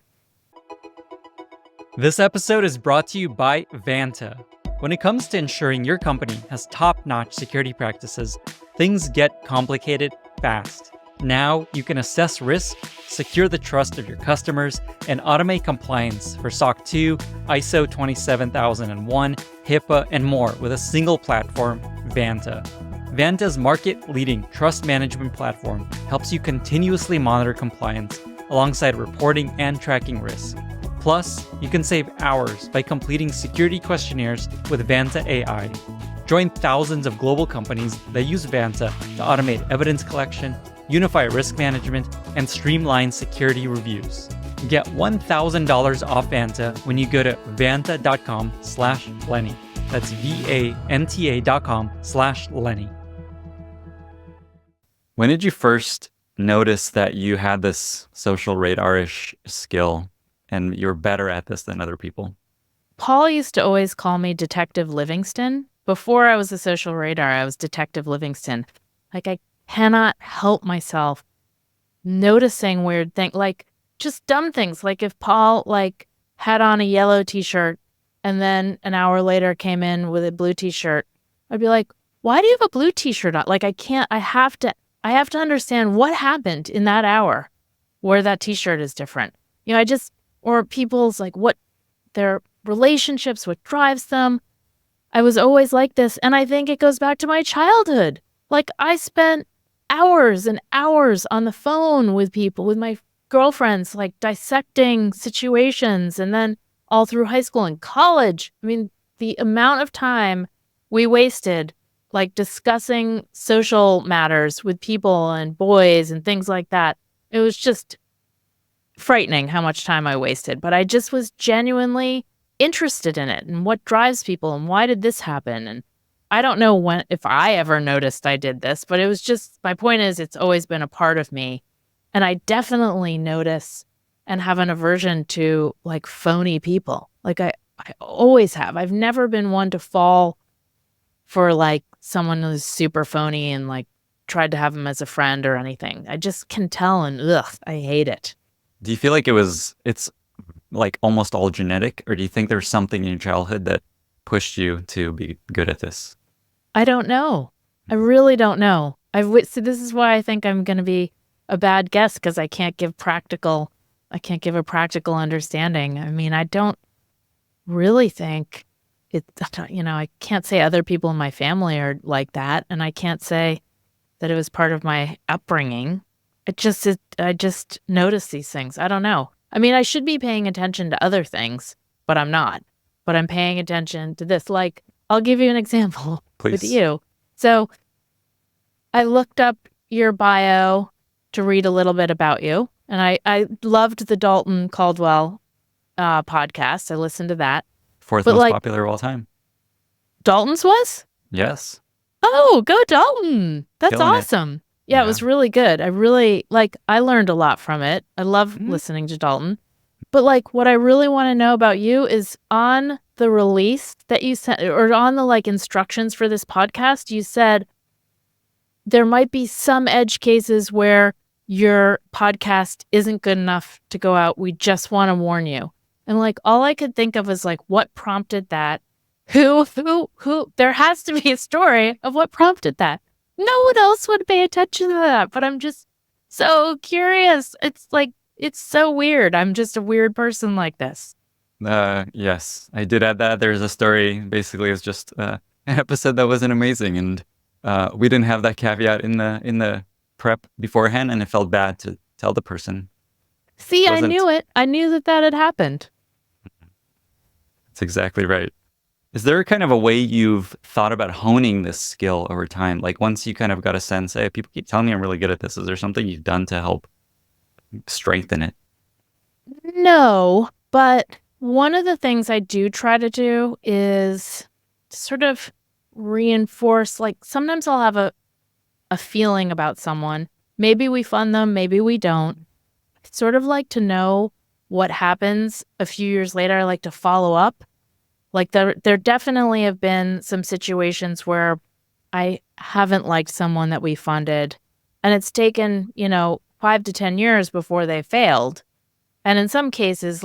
This episode is brought to you by Vanta. When it comes to ensuring your company has top-notch security practices, things get complicated fast. Now you can assess risk, secure the trust of your customers, and automate compliance for SOC 2, ISO 27001, HIPAA, and more with a single platform, Vanta. Vanta's market-leading trust management platform helps you continuously monitor compliance alongside reporting and tracking risk. Plus, you can save hours by completing security questionnaires with Vanta AI. Join thousands of global companies that use Vanta to automate evidence collection, unify risk management, and streamline security reviews. Get $1,000 off Vanta when you go to vanta.com/Lenny. That's VANTA.com/Lenny. When did you first notice that you had this social radar-ish skill and you're better at this than other people? Paul used to always call me Detective Livingston. Before I was a social radar, I was Detective Livingston. Like, I cannot help myself noticing weird things, like just dumb things. Like if Paul had on a yellow t-shirt and then an hour later came in with a blue t-shirt, I'd be like, why do you have a blue t-shirt on? Like, I have to understand what happened in that hour where that t-shirt is different. Or people's what their relationships, what drives them. I was always like this. And I think it goes back to my childhood. Like, I spent hours and hours on the phone with people, with my girlfriends, dissecting situations. And then all through high school and college, I mean, the amount of time we wasted discussing social matters with people and boys and things like that. It was just frightening how much time I wasted. But I just was genuinely interested in it and what drives people and why did this happen. And I don't know if I ever noticed I did this, but it was just, my point is, it's always been a part of me. And I definitely notice and have an aversion to phony people. I always have. I've never been one to fall for someone who's super phony and tried to have them as a friend or anything. I just can tell, and I hate it. Do you feel like it's almost all genetic, or do you think there's something in your childhood that pushed you to be good at this? I don't know. I really don't know. So this is why I think I'm going to be a bad guest, because I can't give a practical understanding. I mean, I don't really think I can't say other people in my family are like that, and I can't say that it was part of my upbringing. I just notice these things. I don't know. I mean, I should be paying attention to other things, but I'm not. But I'm paying attention to this. I'll give you an example. Please. With you. So I looked up your bio to read a little bit about you, and I loved the Dalton Caldwell podcast. I listened to that. Fourth most popular of all time. Dalton's was? Yes. Oh, go Dalton. That's Killing awesome. it. Yeah, it was really good. I really, I learned a lot from it. I love listening to Dalton. But what I really want to know about you is on the release that you sent, or on the instructions for this podcast, you said there might be some edge cases where your podcast isn't good enough to go out. We just want to warn you. And all I could think of was what prompted that? Who? There has to be a story of what prompted that. No one else would pay attention to that, but I'm just so curious. It's so weird. I'm just a weird person like this. Yes, I did add that. There's a story. Basically, it's just an episode that wasn't amazing, and we didn't have that caveat in the prep beforehand, and it felt bad to tell the person. See, I knew it. I knew that had happened. That's exactly right. Is there kind of a way you've thought about honing this skill over time? Once you kind of got a sense, hey, people keep telling me I'm really good at this. Is there something you've done to help strengthen it? No, but one of the things I do try to do is sort of reinforce, sometimes I'll have a feeling about someone. Maybe we fund them, maybe we don't. I'd sort of like to know what happens a few years later. I like to follow up. There definitely have been some situations where I haven't liked someone that we funded, and it's taken, 5 to 10 years before they failed. And in some cases,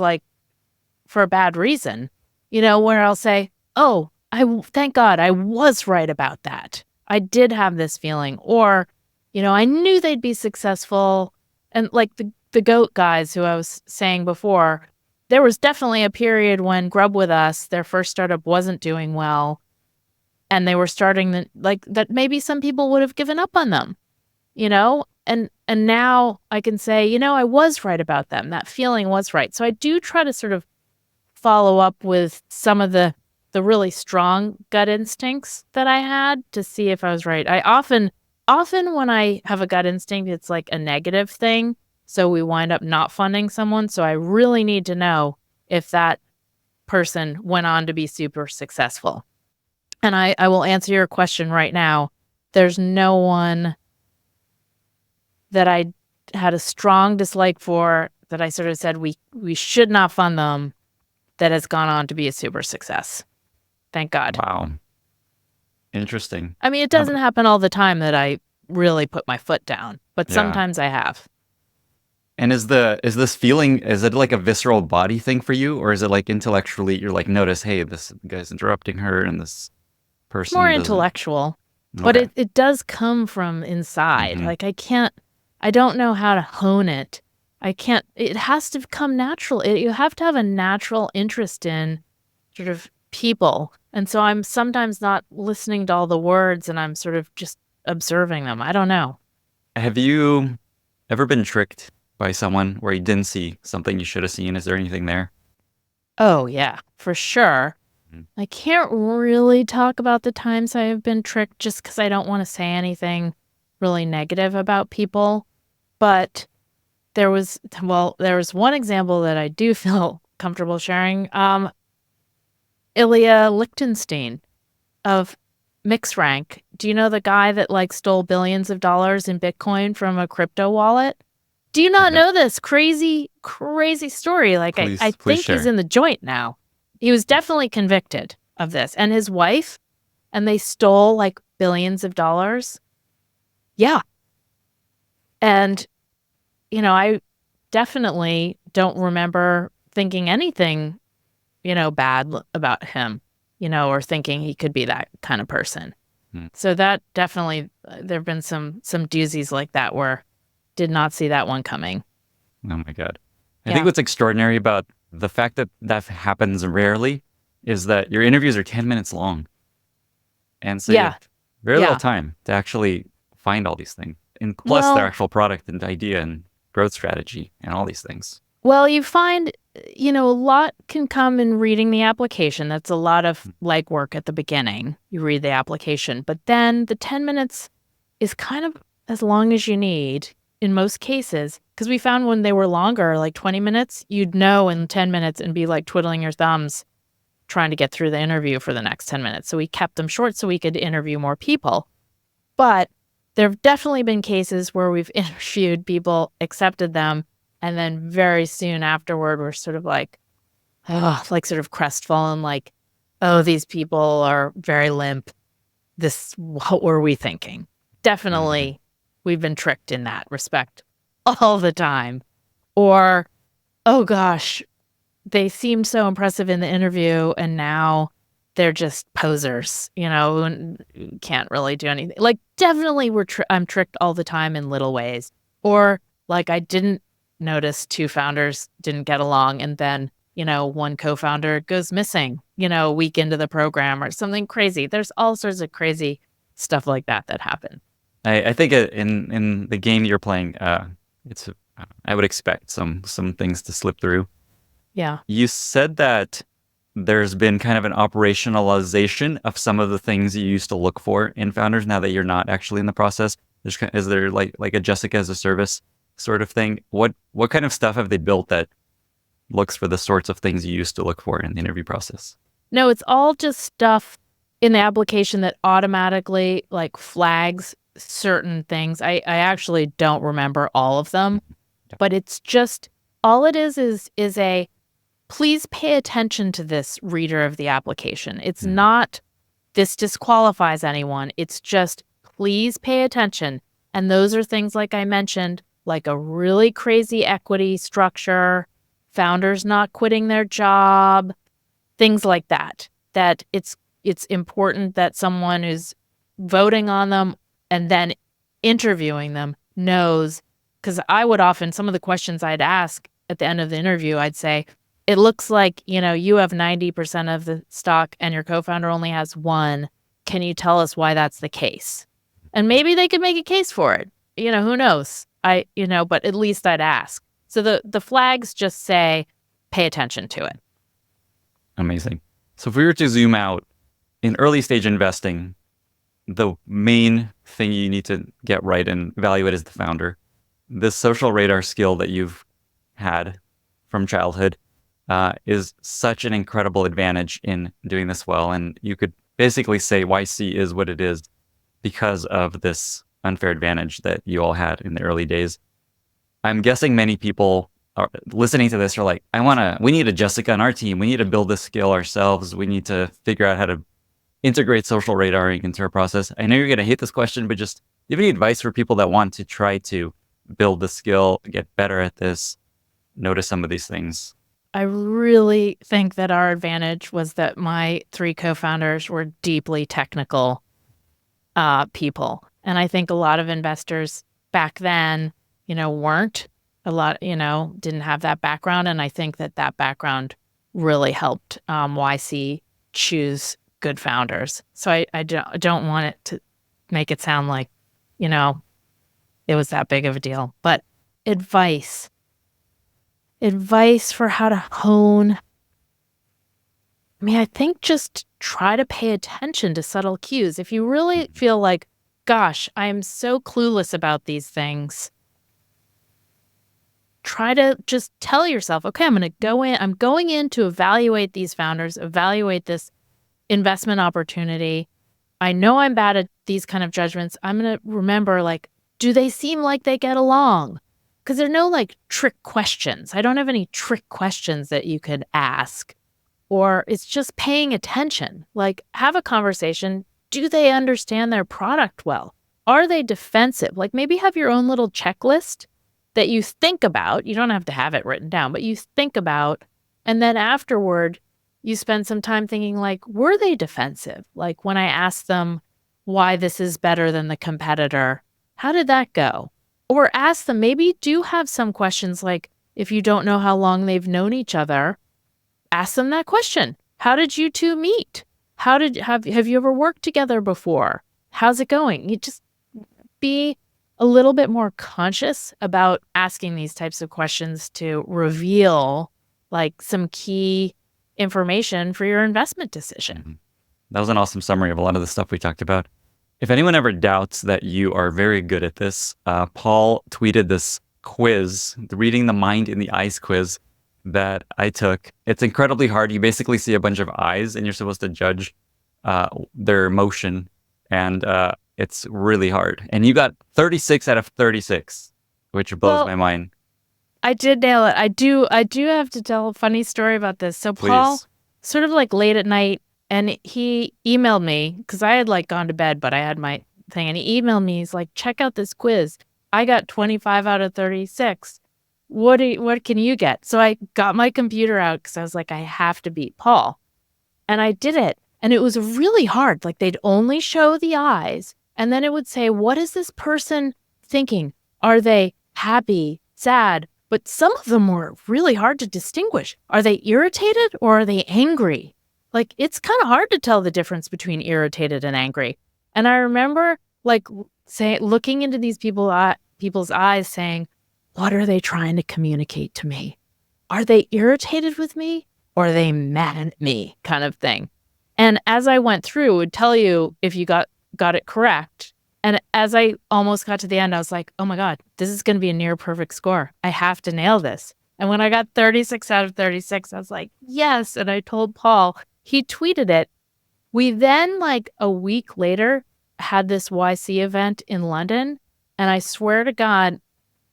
for a bad reason, where I'll say, oh, thank God I was right about that. I did have this feeling, or, I knew they'd be successful. And the GOAT guys who I was saying before, there was definitely a period when Grub With Us, their first startup, wasn't doing well. And they were starting that maybe some people would have given up on them, and now I can say, I was right about them. That feeling was right. So I do try to sort of follow up with some of the really strong gut instincts that I had to see if I was right. I often when I have a gut instinct, it's a negative thing. So we wind up not funding someone. So I really need to know if that person went on to be super successful. And I will answer your question right now. There's no one that I had a strong dislike for that I sort of said we should not fund them that has gone on to be a super success. Thank God. Wow. Interesting. I mean, it doesn't happen all the time that I really put my foot down, but Yeah. sometimes I have. And is this feeling, is it like a visceral body thing for you, or is it like intellectually you're like notice, hey, this guy's interrupting her and this person More doesn't- intellectual, but Okay. it does come from inside. Mhm. Like I don't know how to hone it. It has to come natural. You have to have a natural interest in sort of people. And so I'm sometimes not listening to all the words and I'm sort of just observing them. I don't know. Have you ever been tricked by someone where you didn't see something you should have seen? Is there anything there? Oh, yeah, for sure. Mhm. I can't really talk about the times I have been tricked just because I don't want to say anything really negative about people. But there was one example that I do feel comfortable sharing. Ilya Lichtenstein of MixRank. Do you know the guy that like stole billions of dollars in Bitcoin from a crypto wallet? Do you not Okay. know this crazy, crazy story? Like Please- I please think he's share. in the joint now. He was definitely convicted of this. And his wife, and they stole like billions of dollars. Yeah. And, I definitely don't remember thinking anything, bad about him, or thinking he could be that kind of person. Hmm. So that definitely, there have been some doozies like that where did not see that one coming. Oh my God. I Yeah. think what's extraordinary about the fact that that happens rarely is that your interviews are 10 minutes long. And so you Yeah. have very little Yeah. time to actually find all these things. And plus Well- their actual product and idea and growth strategy and all these things. Well, you find, a lot can come in reading the application. That's a lot of legwork at the beginning. You read the application, but then the 10 minutes is kind of as long as you need in most cases. Because we found when they were longer, like 20 minutes, you'd know in 10 minutes and be like twiddling your thumbs trying to get through the interview for the next 10 minutes. So we kept them short so we could interview more people. But there have definitely been cases where we've interviewed people, accepted them, and then very soon afterward, we're sort of like, sort of crestfallen, like, oh, these people are very limp. What were we thinking? Definitely, we've been tricked in that respect all the time. Or, oh gosh, they seemed so impressive in the interview, and now they're just posers, and can't really do anything. Like, definitely, I'm tricked all the time in little ways. Or, like, I didn't notice two founders didn't get along, and then, one co-founder goes missing, a week into the program or something crazy. There's all sorts of crazy stuff like that happen. I think in the game you're playing, I would expect some things to slip through. Yeah. You said that there's been kind of an operationalization of some of the things you used to look for in founders now that you're not actually in the process. Is there like a Jessica as a service sort of thing? What kind of stuff have they built that looks for the sorts of things you used to look for in the interview process? No, it's all just stuff in the application that automatically like flags certain things. I actually don't remember all of them, but it's just all it is a please pay attention to this, reader of the application. It's not this disqualifies anyone. It's just please pay attention. And those are things like I mentioned, like a really crazy equity structure, founders not quitting their job, things like that. That it's important that someone who's voting on them and then interviewing them knows, because I would often, some of the questions I'd ask at the end of the interview, I'd say, it looks like, you have 90% of the stock and your co-founder only has 1. Can you tell us why that's the case? And maybe they could make a case for it. Who knows? But at least I'd ask. So the flags just say, pay attention to it. Amazing. So if we were to zoom out, in early stage investing, the main thing you need to get right and evaluate is the founder. this social radar skill that you've had from childhood is such an incredible advantage in doing this well. And you could basically say YC is what it is because of this unfair advantage that you all had in the early days. I'm guessing many people are listening to this are like, we need a Jessica on our team. We need to build this skill ourselves. We need to figure out how to integrate social radaring into our process. I know you're going to hate this question, but just do you have any advice for people that want to try to build the skill, get better at this, notice some of these things? I really think that our advantage was that my 3 co-founders were deeply technical people. And I think a lot of investors back then, weren't. A lot, didn't have that background. And I think that background really helped YC choose good founders. So I don't want it to make it sound like, it was that big of a deal. But advice for how to hone. I think just try to pay attention to subtle cues. If you really feel like, gosh, I am so clueless about these things, try to just tell yourself, okay, I'm going in to evaluate these founders, evaluate this investment opportunity. I know I'm bad at these kind of judgments. I'm going to remember, do they seem like they get along? Because there are no trick questions. I don't have any trick questions that you could ask. Or it's just paying attention. Have a conversation. Do they understand their product well? Are they defensive? Maybe have your own little checklist that you think about. You don't have to have it written down, but you think about. And then afterward, you spend some time thinking, were they defensive? When I asked them why this is better than the competitor, how did that go? Or ask them, maybe do have some questions if you don't know how long they've known each other, ask them that question. How did you two meet? Have you ever worked together before? How's it going? You just be a little bit more conscious about asking these types of questions to reveal some key information for your investment decision. Mm-hmm. That was an awesome summary of a lot of the stuff we talked about. If anyone ever doubts that you are very good at this, Paul tweeted this quiz, the Reading the Mind in the Eyes quiz that I took. It's incredibly hard. You basically see a bunch of eyes and you're supposed to judge their emotion. And it's really hard. And you got 36 out of 36, which blows my mind. I did nail it. I do have to tell a funny story about this. So Please. Paul, sort of late at night, and he emailed me because I had gone to bed, but I had my thing, and he emailed me. He's like, check out this quiz. I got 25 out of 36. What can you get? So I got my computer out because I was like, I have to beat Paul. And I did it. And it was really hard. They'd only show the eyes. And then it would say, what is this person thinking? Are they happy, sad? But some of them were really hard to distinguish. Are they irritated or are they angry? It's kind of hard to tell the difference between irritated and angry. And I remember looking into these people's eyes saying, what are they trying to communicate to me? Are they irritated with me or are they mad at me, kind of thing? And as I went through, it would tell you if you got it correct. And as I almost got to the end, I was like, oh my God, this is going to be a near perfect score. I have to nail this. And when I got 36 out of 36, I was like, yes. And I told Paul, he tweeted it. We then, a week later, had this YC event in London. And I swear to God,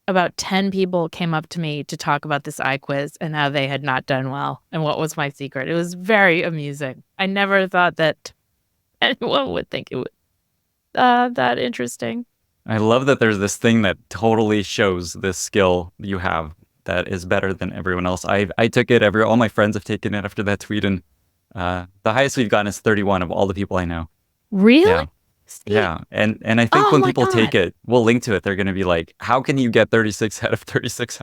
about 10 people came up to me to talk about this iQuiz and how they had not done well and what was my secret. It was very amusing. I never thought that anyone would think it was that interesting. I love that there's this thing that totally shows this skill you have that is better than everyone else. I took it. All my friends have taken it after that tweet, and the highest we've gotten is 31 of all the people I know. Really? Yeah. Yeah. And I think when people take it, we'll link to it. They're going to be like, how can you get 36 out of 36?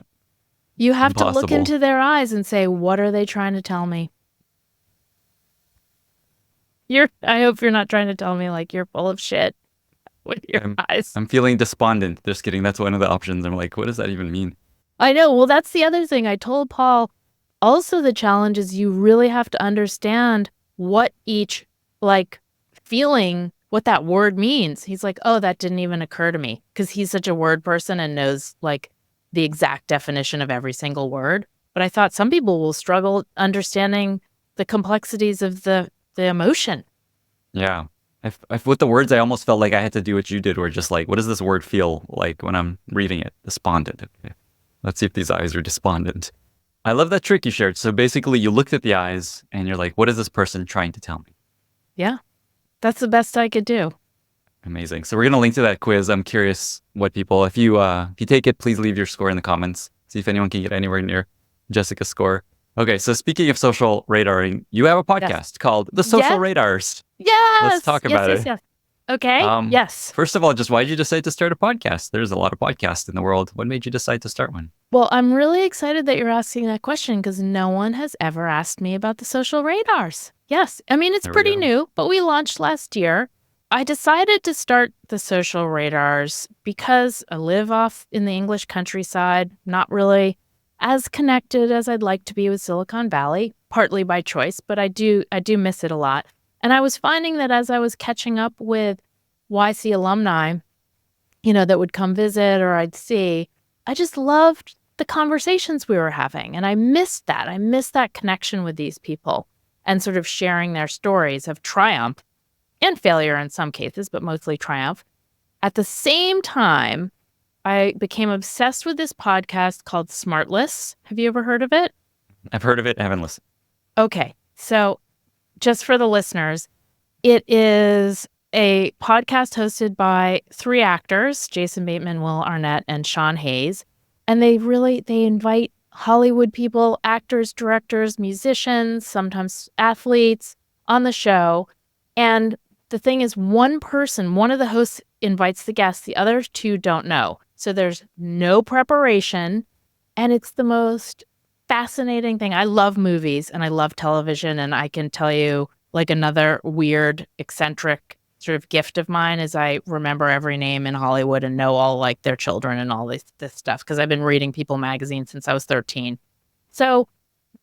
You have to look Impossible. into their eyes and say, what are they trying to tell me? I hope you're not trying to tell me you're full of shit with your eyes. I'm feeling despondent. Just kidding. That's one of the options. I'm like, what does that even mean? I know. Well, that's the other thing. I told Paul, also the challenge is you really have to understand what each feeling what that word means. He's like, oh, that didn't even occur to me, because he's such a word person and knows like the exact definition of every single word. But I thought some people will struggle understanding the complexities of the emotion. Yeah. With the words, I almost felt like I had to do what you did, where just like, what does this word feel like when I'm reading it? Despondent. Okay. Let's see if these eyes are despondent. I love that trick you shared. So basically, you looked at the eyes and you're like, what is this person trying to tell me? Yeah, that's the best I could do. Amazing. So we're going to link to that quiz. I'm curious what people, if you take it, please leave your score in the comments. See if anyone can get anywhere near Jessica's score. Okay, so speaking of social radaring, you have a podcast called The Social Radars. Yes. Let's talk about it. Yes. Okay. Yes. First of all, just why did you decide to start a podcast? There's a lot of podcasts in the world. What made you decide to start one? Well, I'm really excited that you're asking that question, because no one has ever asked me about the social radars. Yes. I mean, it's pretty new, but we launched last year. I decided to start the social radars because I live off in the English countryside, not really as connected as I'd like to be with Silicon Valley, partly by choice, but I do miss it a lot. And I was finding that as I was catching up with YC alumni, that would come visit or I'd see, I just loved the conversations we were having. And I missed that. I missed that connection with these people and sort of sharing their stories of triumph and failure in some cases, but mostly triumph. At the same time, I became obsessed with this podcast called Smartless. Have you ever heard of it? I've heard of it. I haven't listened. Okay. So just for the listeners, it is a podcast hosted by 3 actors, Jason Bateman, Will Arnett, and Sean Hayes. And they invite Hollywood people, actors, directors, musicians, sometimes athletes on the show. And the thing is, one of the hosts invites the guests, the other 2 don't know. So there's no preparation. And it's the most fascinating thing. I love movies and I love television, and I can tell you like another weird, eccentric sort of gift of mine is I remember every name in Hollywood and know all like their children and all this stuff, because I've been reading People magazine since I was 13. So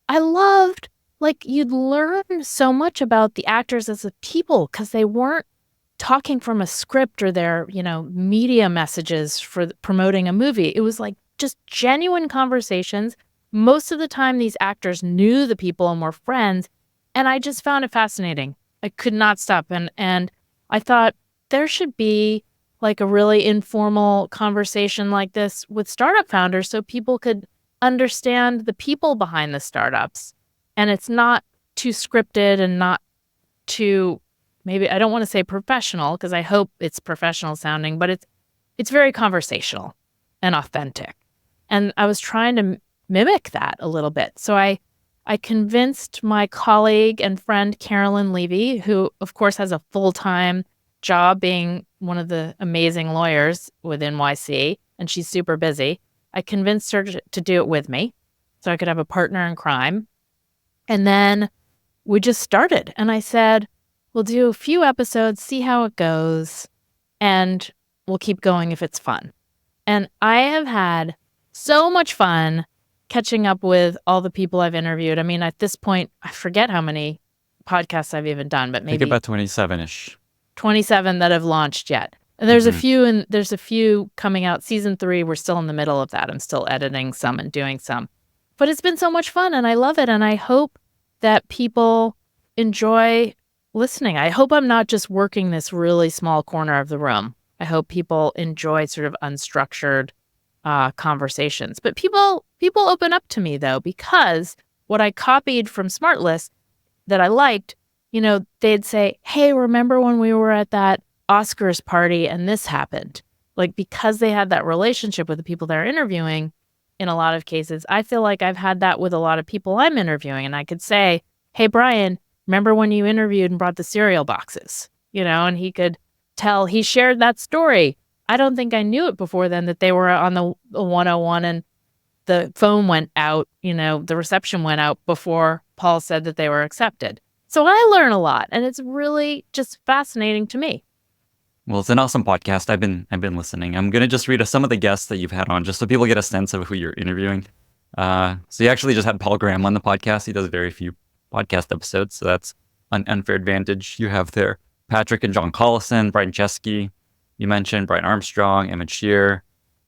I loved, like, you'd learn so much about the actors as a people because they weren't talking from a script or their, media messages for promoting a movie. It was like just genuine conversations. Most of the time, these actors knew the people and were friends, and I just found it fascinating. I could not stop. And I thought there should be like a really informal conversation like this with startup founders so people could understand the people behind the startups. And it's not too scripted and not too, maybe, I don't want to say professional, because I hope it's professional sounding, but it's very conversational and authentic. And I was trying to mimic that a little bit. So I convinced my colleague and friend, Carolyn Levy, who of course has a full-time job being one of the amazing lawyers with NYC, and she's super busy. I convinced her to do it with me so I could have a partner in crime. And then we just started. And I said, we'll do a few episodes, see how it goes, and we'll keep going if it's fun. And I have had so much fun catching up with all the people I've interviewed. I mean, at this point, I forget how many podcasts I've even done, but maybe I think about 27-ish. 27 that have launched yet. And there's a few coming out. Season 3, we're still in the middle of that. I'm still editing some and doing some. But it's been so much fun and I love it. And I hope that people enjoy listening. I hope I'm not just working this really small corner of the room. I hope people enjoy sort of unstructured conversations. But people open up to me, though, because what I copied from Smartless that I liked, they'd say, hey, remember when we were at that Oscars party and this happened? Like, because they had that relationship with the people they're interviewing, in a lot of cases, I feel like I've had that with a lot of people I'm interviewing. And I could say, hey, Brian, remember when you interviewed and brought the cereal boxes? And he could tell, he shared that story. I don't think I knew it before then that they were on the 101 and the phone went out, the reception went out before Paul said that they were accepted. So I learn a lot, and it's really just fascinating to me. Well, it's an awesome podcast. I've been listening. I'm going to just read some of the guests that you've had on just so people get a sense of who you're interviewing. So you actually just had Paul Graham on the podcast. He does very few podcast episodes, so that's an unfair advantage you have there. Patrick and John Collison, Brian Chesky, you mentioned Brian Armstrong, Emmett Shear,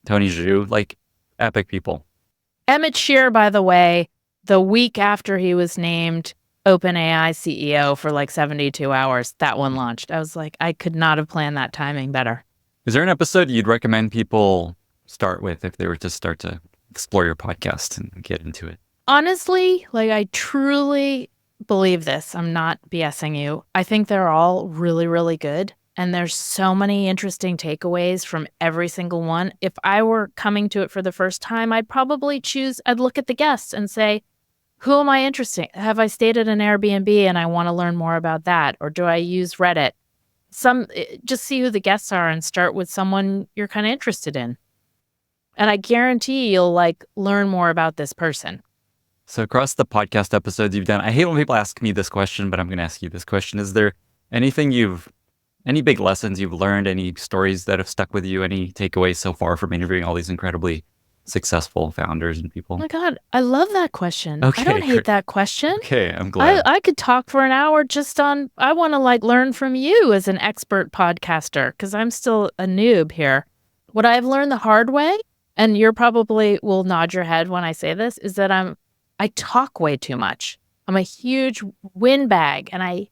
Tony Zhu, like epic people. Emmett Shear, by the way, the week after he was named OpenAI CEO for like 72 hours, that one launched. I was like, I could not have planned that timing better. Is there an episode you'd recommend people start with if they were to start to explore your podcast and get into it? Honestly, like I truly believe this. I'm not BSing you. I think they're all really, really good. And there's so many interesting takeaways from every single one. If I were coming to it for the first time, I'd look at the guests and say, who am I interested in? Have I stayed at an Airbnb and I want to learn more about that? Or do I use Reddit? Just see who the guests are and start with someone you're kind of interested in. And I guarantee you'll like learn more about this person. So across the podcast episodes you've done, I hate when people ask me this question, but I'm going to ask you this question. Is there any big lessons you've learned, any stories that have stuck with you, any takeaways so far from interviewing all these incredibly successful founders and people? Oh my God, I love that question. Okay, I don't hate that question. Okay, I'm glad. I could talk for an hour just on, I want to like learn from you as an expert podcaster because I'm still a noob here. What I've learned the hard way, and you probably will nod your head when I say this, is that I talk way too much. I'm a huge windbag and I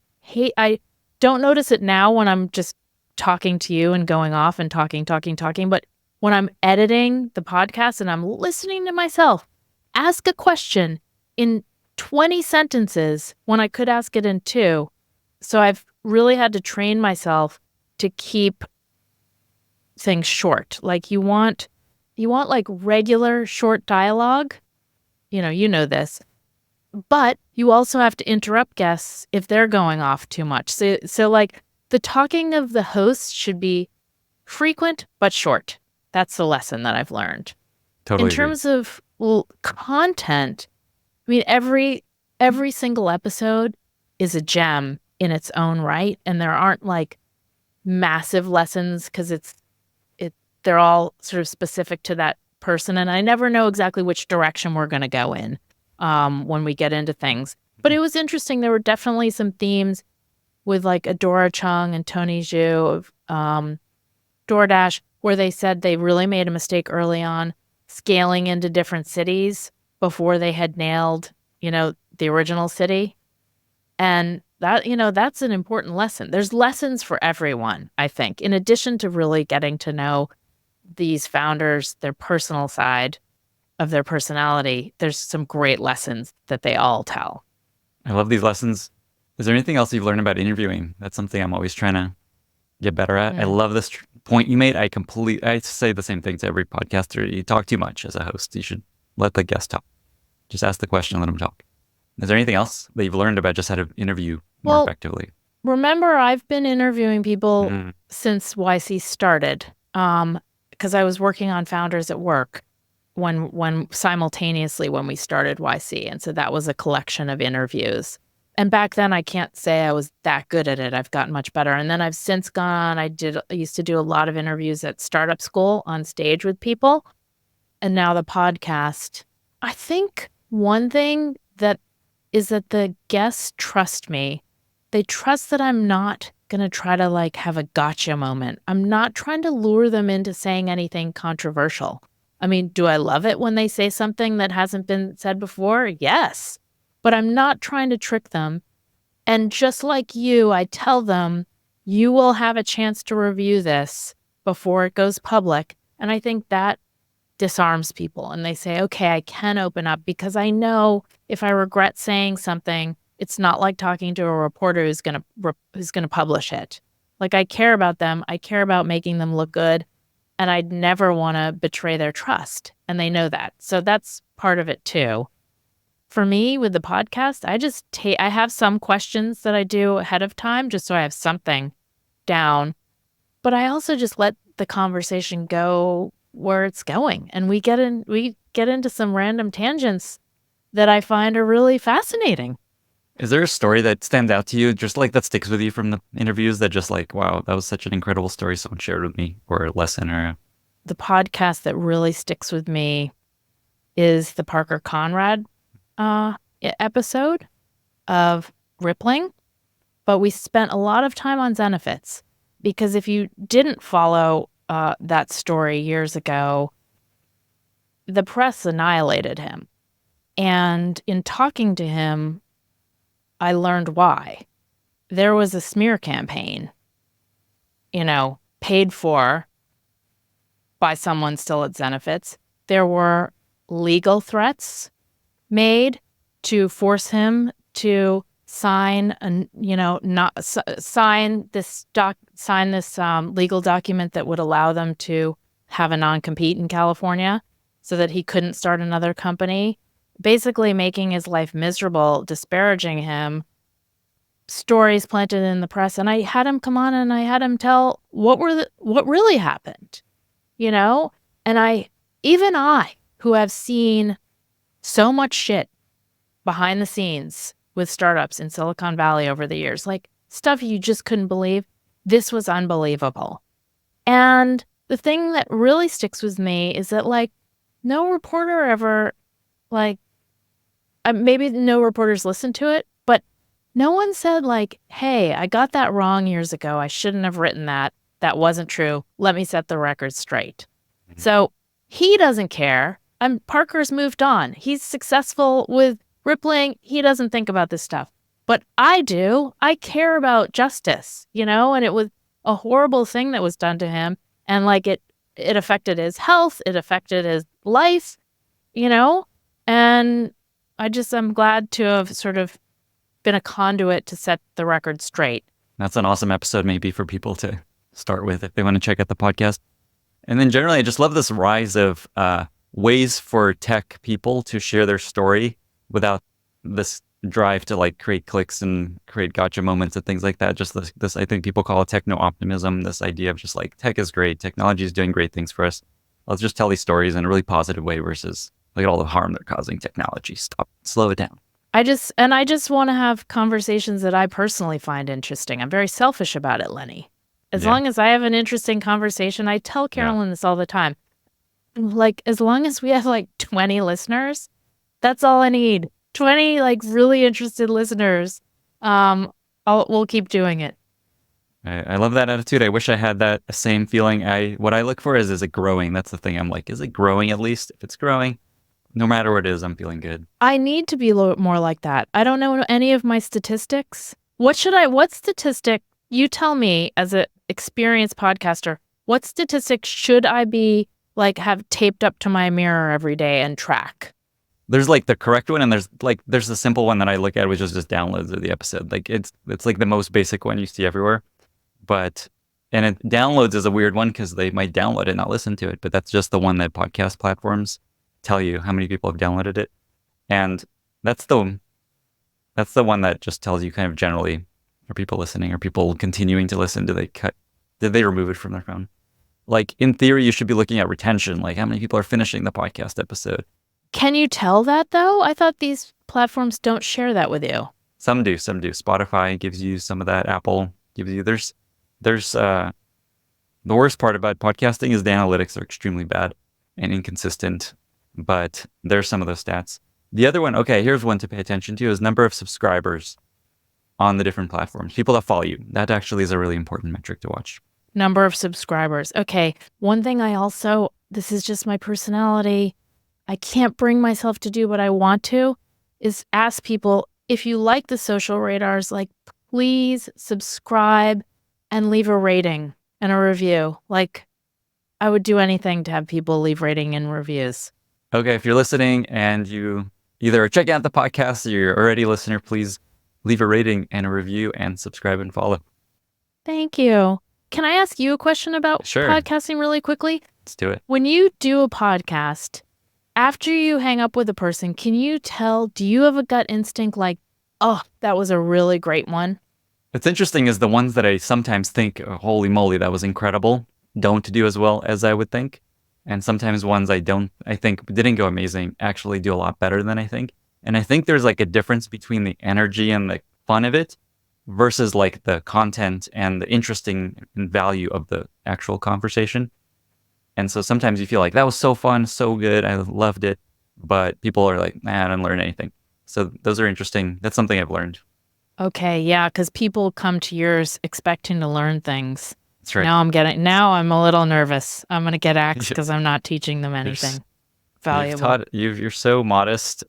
don't notice it now when I'm just talking to you and going off and talking. But when I'm editing the podcast and I'm listening to myself ask a question in 20 sentences when I could ask it in 2. So I've really had to train myself to keep things short. Like you want like regular short dialogue. You know this. But you also have to interrupt guests if they're going off too much. So like the talking of the host should be frequent but short. That's the lesson that I've learned. Totally. In terms of content, I mean every single episode is a gem in its own right, and there aren't like massive lessons because they're all sort of specific to that person, and I never know exactly which direction we're going to go in when we get into things. But it was interesting. There were definitely some themes with like Adora Chung and Tony Zhu of DoorDash, where they said they really made a mistake early on scaling into different cities before they had nailed, the original city. And that, that's an important lesson. There's lessons for everyone, I think, in addition to really getting to know these founders, their personal side of their personality. There's some great lessons that they all tell. I love these lessons. Is there anything else you've learned about interviewing? That's something I'm always trying to get better at. I love this point you made. I say the same thing to every podcaster. You talk too much as a host. You should let the guest talk. Just ask the question and let them talk. Is there anything else that you've learned about just how to interview more effectively? Remember, I've been interviewing people since YC started because I was working on founders at work when simultaneously when we started YC. And so that was a collection of interviews. And back then, I can't say I was that good at it. I've gotten much better. And then I've since gone on. I used to do a lot of interviews at startup school on stage with people. And now the podcast. I think one thing that is that the guests trust me. They trust that I'm not going to try to like have a gotcha moment. I'm not trying to lure them into saying anything controversial. I mean, do I love it when they say something that hasn't been said before? Yes. But I'm not trying to trick them. And just like you, I tell them, you will have a chance to review this before it goes public. And I think that disarms people. And they say, okay, I can open up because I know if I regret saying something, it's not like talking to a reporter who's going to publish it. Like I care about them. I care about making them look good. And I'd never want to betray their trust. And they know that. So that's part of it too. For me, with the podcast, I have some questions that I do ahead of time just so I have something down. But I also just let the conversation go where it's going. And we get into some random tangents that I find are really fascinating. Is there a story that stands out to you, just like that sticks with you from the interviews that just like, wow, that was such an incredible story someone shared with me, or a lesson or The podcast that really sticks with me is the Parker Conrad episode of Rippling. but we spent a lot of time on Zenefits, because if you didn't follow that story years ago, the press annihilated him. And in talking to him, I learned why. There was a smear campaign, paid for by someone still at Zenefits. There were legal threats made to force him to sign this legal document that would allow them to have a non-compete in California, so that he couldn't start another company, basically making his life miserable, disparaging him. Stories planted in the press, and I had him come on and I had him tell what really happened, and I, who have seen so much shit behind the scenes with startups in Silicon Valley over the years, like stuff you just couldn't believe. This was unbelievable. And the thing that really sticks with me is that, like, no reporter ever, maybe no reporters listened to it, but no one said, like, hey, I got that wrong years ago. I shouldn't have written that. That wasn't true. Let me set the record straight. Mm-hmm. So he doesn't care. Parker's moved on. He's successful with Rippling. He doesn't think about this stuff. But I do. I care about justice, and it was a horrible thing that was done to him. And it affected his health. It affected his life, and I'm glad to have sort of been a conduit to set the record straight. That's an awesome episode maybe for people to start with if they want to check out the podcast. And then generally, I just love this rise of ways for tech people to share their story without this drive to create clicks and create gotcha moments and things like that. Just this I think people call it techno-optimism, this idea of just tech is great, technology is doing great things for us. Let's just tell these stories in a really positive way versus look at all the harm they're causing technology. Slow it down. I just want to have conversations that I personally find interesting. I'm very selfish about it, Lenny. As long as I have an interesting conversation, I tell Carolyn this all the time. As long as we have 20 listeners, that's all I need. 20 really interested listeners. We'll keep doing it. I love that attitude. I wish I had that same feeling. What I look for is it growing? That's the thing. I'm like, is it growing at least? If it's growing, no matter what it is, I'm feeling good. I need to be more like that. I don't know any of my statistics. What statistic, you tell me as an experienced podcaster, what statistics should I be have taped up to my mirror every day and track? There's the correct one, and there's the simple one that I look at, which is just downloads of the episode. It's the most basic one you see everywhere. Downloads is a weird one because they might download it and not listen to it, but that's just the one that podcast platforms tell you how many people have downloaded it. And that's the one that just tells you kind of generally, are people listening? Are people continuing to listen? Did they remove it from their phone? In theory, you should be looking at retention, how many people are finishing the podcast episode. Can you tell that, though? I thought these platforms don't share that with you. Some do. Spotify gives you some of that. Apple gives you. There's the worst part about podcasting is the analytics are extremely bad and inconsistent, but there's some of those stats. The other one, okay, here's one to pay attention to, is number of subscribers on the different platforms. People that follow you. That actually is a really important metric to watch. Number of subscribers. Okay. One thing this is just my personality, I can't bring myself to do what I want to, is ask people, if you like the social radars, please subscribe and leave a rating and a review. I would do anything to have people leave rating and reviews. Okay, if you're listening and you either are checking out the podcast or you're already a listener, please leave a rating and a review and subscribe and follow. Thank you. Can I ask you a question about podcasting really quickly? Let's do it. When you do a podcast, after you hang up with a person, can you tell, do you have a gut instinct oh, that was a really great one? What's interesting is the ones that I sometimes think, oh, holy moly, that was incredible, don't do as well as I would think. And sometimes ones I think didn't go amazing, actually do a lot better than I think. And I think there's a difference between the energy and the fun of it versus the content and the interesting value of the actual conversation. And so sometimes you feel that was so fun, so good, I loved it, but people are nah, I didn't learn anything. So those are interesting. That's something I've learned. Okay, yeah, because people come to yours expecting to learn things. That's right. Now I'm a little nervous. I'm gonna get axed because I'm not teaching them anything valuable. You're so modest.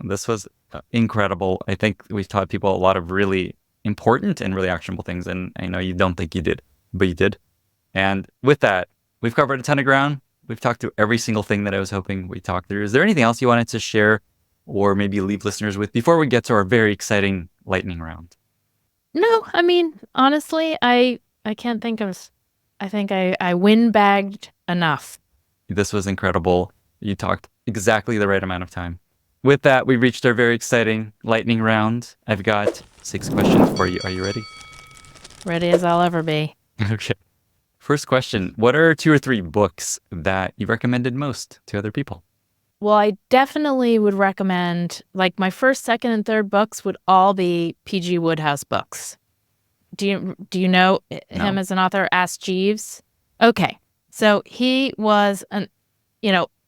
This was incredible. I think we've taught people a lot of really important and really actionable things, and I know you don't think you did, but you did. And with that, we've covered a ton of ground. We've talked through every single thing that I was hoping we talked through. Is there anything else you wanted to share or maybe leave listeners with before we get to our very exciting lightning round? No, I mean, honestly, I can't think of. I think I windbagged enough. This was incredible. You talked exactly the right amount of time. With that, we reached our very exciting lightning round. I've got 6 questions for you. Are you ready? Ready as I'll ever be. Okay. First question. What are 2 or 3 books that you recommended most to other people? Well, I definitely would recommend, like, my first, second, and third books would all be P.G. Wodehouse books. Do you know him No. as an author? Ask Jeeves. Okay, so he was an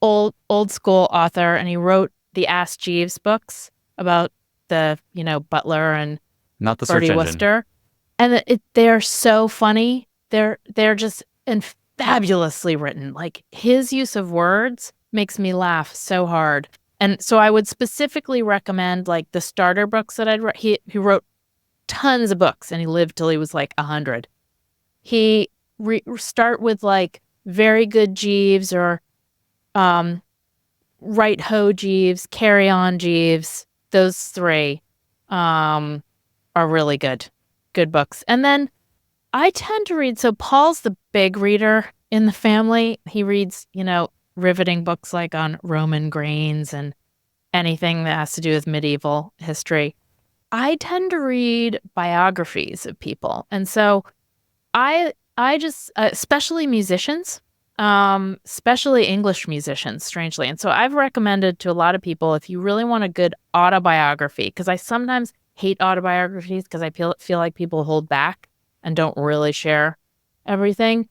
old school author, and he wrote the Ask Jeeves books about the butler and Not the search Bertie engine. Wooster, and they're so funny. They're just fabulously written. Like, his use of words makes me laugh so hard. And so I would specifically recommend, like, the starter books that I'd read. He wrote tons of books, and he lived till he was like 100. He start with like Very Good Jeeves or Right Ho Jeeves, Carry On Jeeves. Those 3 are really good books. And then I tend to read. So Paul's the big reader in the family. He reads, riveting books like on Roman grains and anything that has to do with medieval history. I tend to read biographies of people. And so I just, especially musicians, especially English musicians, strangely. And so I've recommended to a lot of people, if you really want a good autobiography, because I sometimes hate autobiographies because I feel like people hold back and don't really share everything.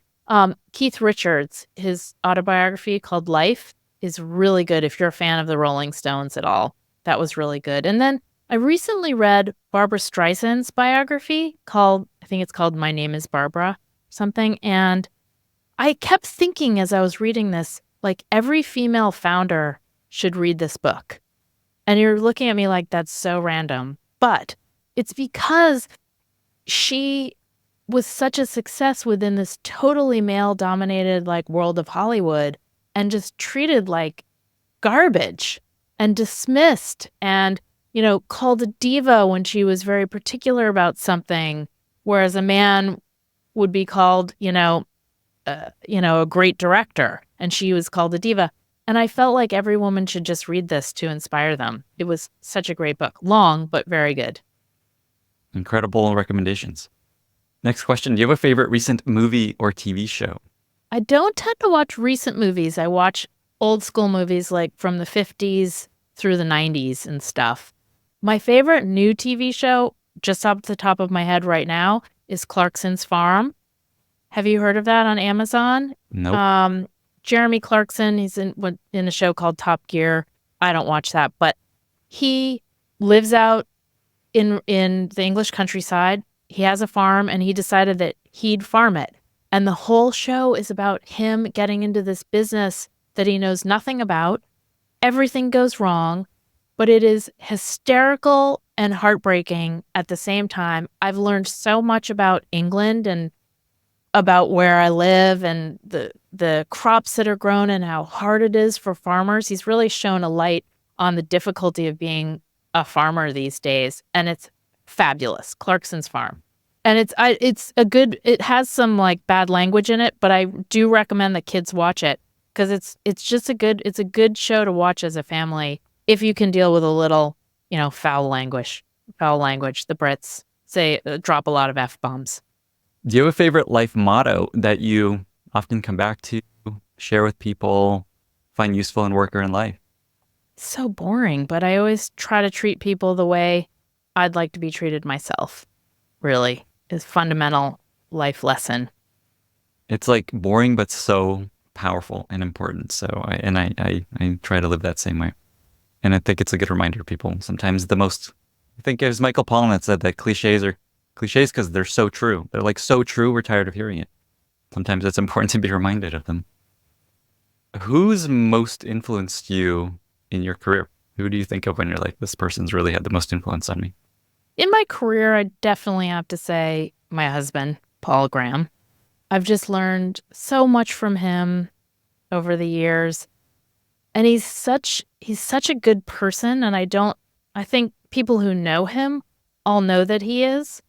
Keith Richards, his autobiography called Life is really good if you're a fan of the Rolling Stones at all. That was really good. And then I recently read Barbra Streisand's biography I think it's called My Name is Barbara, something. And I kept thinking as I was reading this, like, every female founder should read this book. And you're looking at me like that's so random. But it's because she was such a success within this totally male-dominated, like, world of Hollywood, and just treated like garbage and dismissed and called a diva when she was very particular about something, whereas a man would be called, a great director, and she was called a diva. And I felt like every woman should just read this to inspire them. It was such a great book. Long, but very good. Incredible recommendations. Next question. Do you have a favorite recent movie or TV show? I don't tend to watch recent movies. I watch old school movies like from the 50s through the 90s and stuff. My favorite new TV show, just off the top of my head right now, is Clarkson's Farm. Have you heard of that on Amazon? Nope. Jeremy Clarkson, he's in a show called Top Gear. I don't watch that, but he lives out in the English countryside. He has a farm, and he decided that he'd farm it. And the whole show is about him getting into this business that he knows nothing about. Everything goes wrong, but it is hysterical and heartbreaking at the same time. I've learned so much about England and about where I live and the crops that are grown and how hard it is for farmers. He's really shown a light on the difficulty of being a farmer these days, and it's fabulous. Clarkson's Farm. And it has some like bad language in it, but I do recommend that kids watch it because it's a good show to watch as a family if you can deal with a little, foul language. The Brits drop a lot of F-bombs. Do you have a favorite life motto that you often come back to, share with people, find useful in work or in life? So boring, but I always try to treat people the way I'd like to be treated myself. Really, is fundamental life lesson. It's like boring, but so powerful and important. So I try to live that same way. And I think it's a good reminder to people. Sometimes the most I think it was Michael Pollan that said that cliches are cliches because they're so true. They're like so true, we're tired of hearing it. Sometimes it's important to be reminded of them. Who's most influenced you in your career? Who do you think of when you're like, this person's really had the most influence on me? In my career, I definitely have to say my husband, Paul Graham. I've just learned so much from him over the years. And he's such a good person. And I think people who know him all know that he is.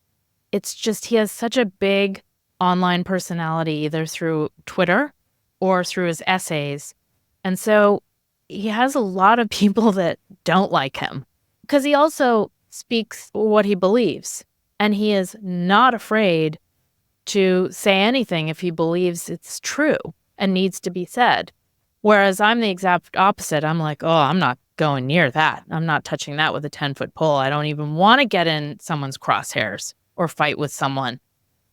It's just he has such a big online personality, either through Twitter or through his essays. And so he has a lot of people that don't like him because he also speaks what he believes. And he is not afraid to say anything if he believes it's true and needs to be said. Whereas I'm the exact opposite. I'm like, oh, I'm not going near that. I'm not touching that with a 10-foot pole. I don't even want to get in someone's crosshairs or fight with someone.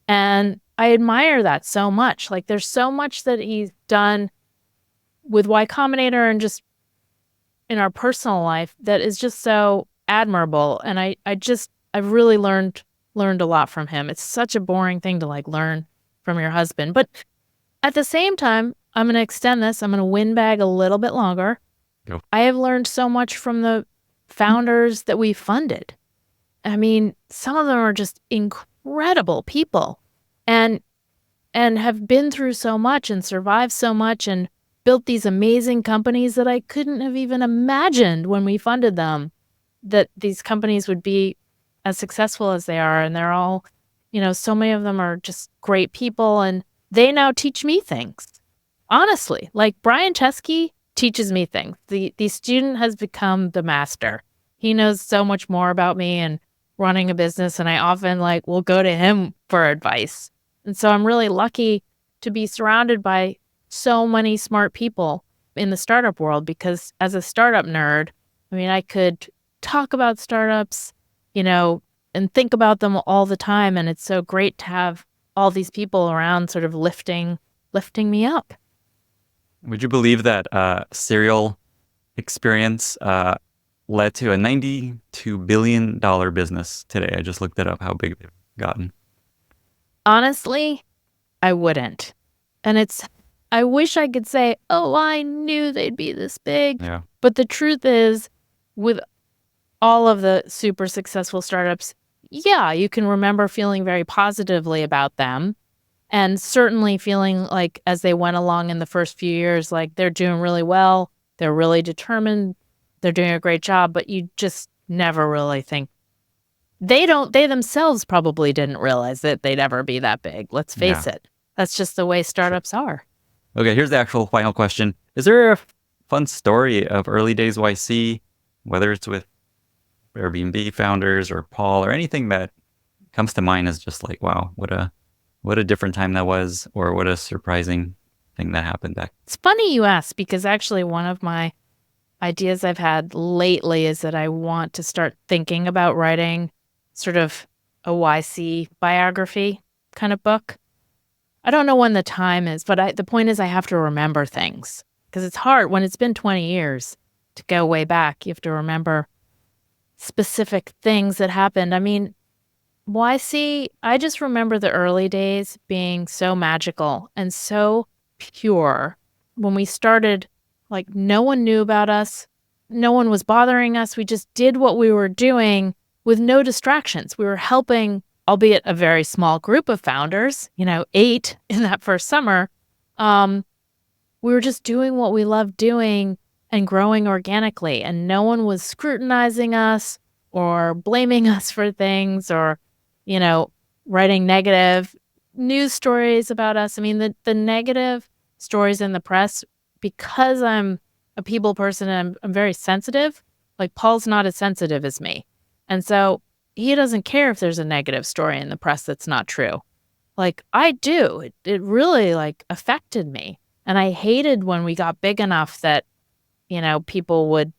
And I admire that so much. Like there's so much that he's done with Y Combinator and just in our personal life that is just so admirable. And I've really learned a lot from him. It's such a boring thing to like learn from your husband. But at the same time, I'm going to extend this. I'm going to windbag a little bit longer. Go. I have learned so much from the founders that we funded. I mean, some of them are just incredible people and have been through so much and survived so much and built these amazing companies that I couldn't have even imagined when we funded them, that these companies would be as successful as they are. And they're all, so many of them are just great people and they now teach me things. Honestly, like Brian Chesky teaches me things. The student has become the master. He knows so much more about me and running a business. And I often will go to him for advice. And so I'm really lucky to be surrounded by so many smart people in the startup world, because as a startup nerd, I mean, I could talk about startups, and think about them all the time. And it's so great to have all these people around sort of lifting me up. Would you believe that serial experience led to a $92 billion business today? I just looked it up, how big they've gotten. Honestly, I wouldn't. And I wish I could say, oh, I knew they'd be this big. Yeah. But the truth is, with all of the super successful startups, yeah, you can remember feeling very positively about them. And certainly feeling like as they went along in the first few years, like they're doing really well, they're really determined, they're doing a great job, but you just never really think they themselves probably didn't realize that they'd ever be that big. Let's face it. That's just the way startups are. Okay, here's the actual final question. Is there a fun story of early days YC, whether it's with Airbnb founders or Paul or anything that comes to mind as just like, wow, what a different time that was, or what a surprising thing that happened back? It's funny you ask, because actually one of my ideas I've had lately is that I want to start thinking about writing sort of a YC biography kind of book. I don't know when the time is, but the point is I have to remember things, because it's hard when it's been 20 years to go way back. You have to remember specific things that happened. I mean, YC, I just remember the early days being so magical and so pure. When we started, no one knew about us. No one was bothering us. We just did what we were doing with no distractions. We were helping, albeit a very small group of founders, 8 in that first summer. We were just doing what we loved doing and growing organically. And no one was scrutinizing us or blaming us for things or writing negative news stories about us. I mean, the negative stories in the press, because I'm a people person and I'm very sensitive, Paul's not as sensitive as me. And so he doesn't care if there's a negative story in the press that's not true. I do. It really affected me. And I hated when we got big enough that, people would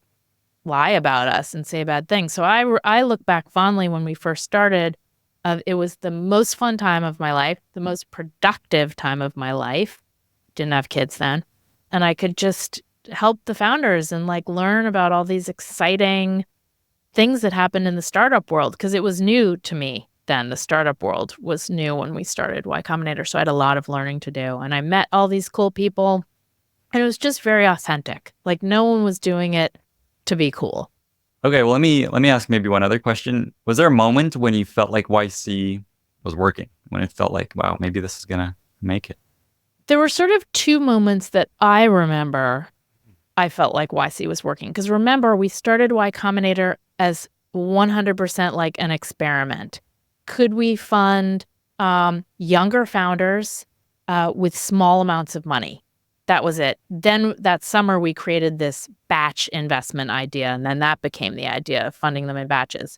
lie about us and say bad things. So I look back fondly when we first started. It was the most fun time of my life, the most productive time of my life. Didn't have kids then. And I could just help the founders and learn about all these exciting things that happened in the startup world, because it was new to me then. The startup world was new when we started Y Combinator. So I had a lot of learning to do. And I met all these cool people. And it was just very authentic. Like no one was doing it to be cool. Okay, well, let me ask maybe one other question. Was there a moment when you felt like YC was working? When it felt like, wow, maybe this is gonna make it? There were sort of two moments that I remember I felt like YC was working. Because remember, we started Y Combinator as 100% like an experiment. Could we fund younger founders with small amounts of money? That was it. Then that summer, we created this batch investment idea, and then that became the idea of funding them in batches.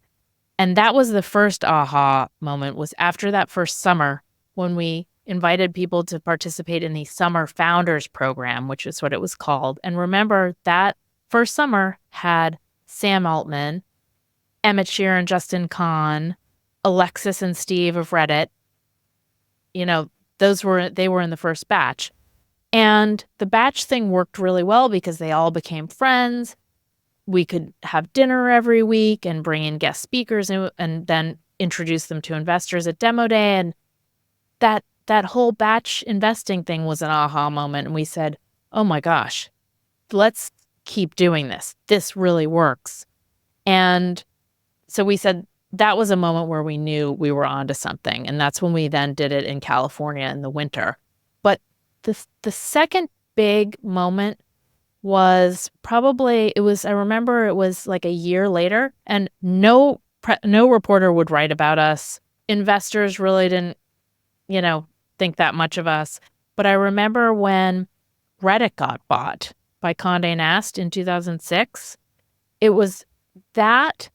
And that was the first aha moment, was after that first summer when we invited people to participate in the Summer Founders Program, which is what it was called. And remember, that first summer had Sam Altman, Emmett Shear and Justin Kahn, Alexis and Steve of Reddit. You know, they were in the first batch. And the batch thing worked really well because they all became friends. We could have dinner every week and bring in guest speakers and then introduce them to investors at demo day. And that whole batch investing thing was an aha moment. And we said, oh my gosh, let's keep doing this. This really works. And so we said that was a moment where we knew we were onto something. And that's when we then did it in California in the winter. But the second big moment was probably, I remember it was like a year later, and no reporter would write about us. Investors really didn't, think that much of us. But I remember when Reddit got bought by Condé Nast in 2006, it was that.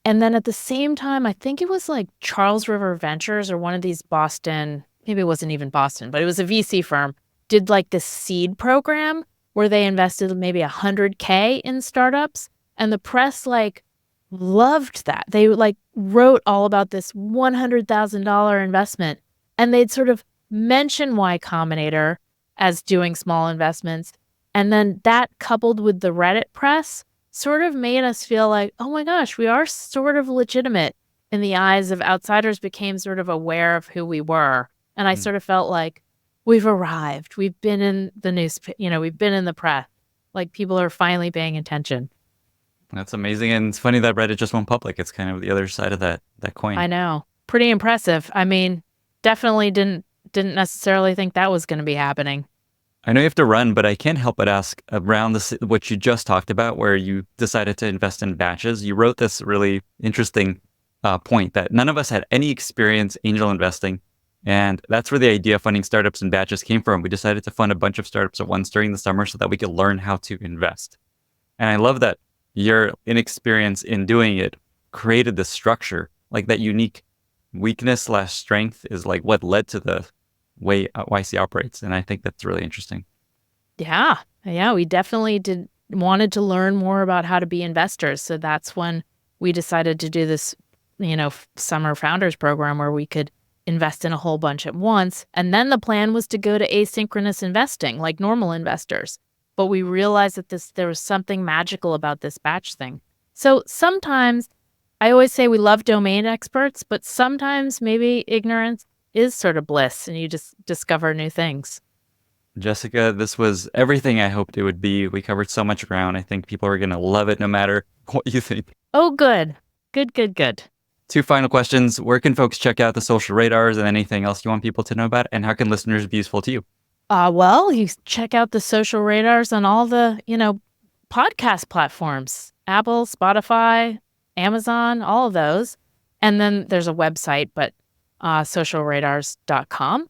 And then at the same time, I think it was like Charles River Ventures or one of these Boston, maybe it wasn't even Boston, but it was a VC firm, did like this seed program where they invested maybe $100K in startups. And the press like loved that. They like wrote all about this $100,000 investment. And they'd sort of mention Y Combinator as doing small investments. And then that coupled with the Reddit press sort of made us feel like, oh my gosh, we are sort of legitimate in the eyes of outsiders, became sort of aware of who we were. And I sort of felt like we've arrived. We've been in the news, we've been in the press. Like people are finally paying attention. That's amazing. And it's funny that Reddit just went public. It's kind of the other side of that coin. I know. Pretty impressive. I mean, definitely didn't necessarily think that was going to be happening. I know you have to run, but I can't help but ask around what you just talked about, where you decided to invest in batches. You wrote this really interesting point that none of us had any experience angel investing. And that's where the idea of funding startups in batches came from. We decided to fund a bunch of startups at once during the summer so that we could learn how to invest. And I love that your inexperience in doing it created this structure, like that unique weakness/strength is like what led to the way YC operates. And I think that's really interesting. Yeah, we definitely wanted to learn more about how to be investors. So that's when we decided to do this, summer founders program where we could invest in a whole bunch at once. And then the plan was to go to asynchronous investing like normal investors. But we realized that there was something magical about this batch thing. So sometimes, I always say we love domain experts, but sometimes maybe ignorance is sort of bliss and you just discover new things. Jessica, this was everything I hoped it would be. We covered so much ground. I think people are going to love it no matter what you think. Oh, good. Good. 2 final questions. Where can folks check out the social radars and anything else you want people to know about? And how can listeners be useful to you? Well, you check out the social radars on all the, podcast platforms, Apple, Spotify, Amazon, all of those. And then there's a website, but socialradars.com.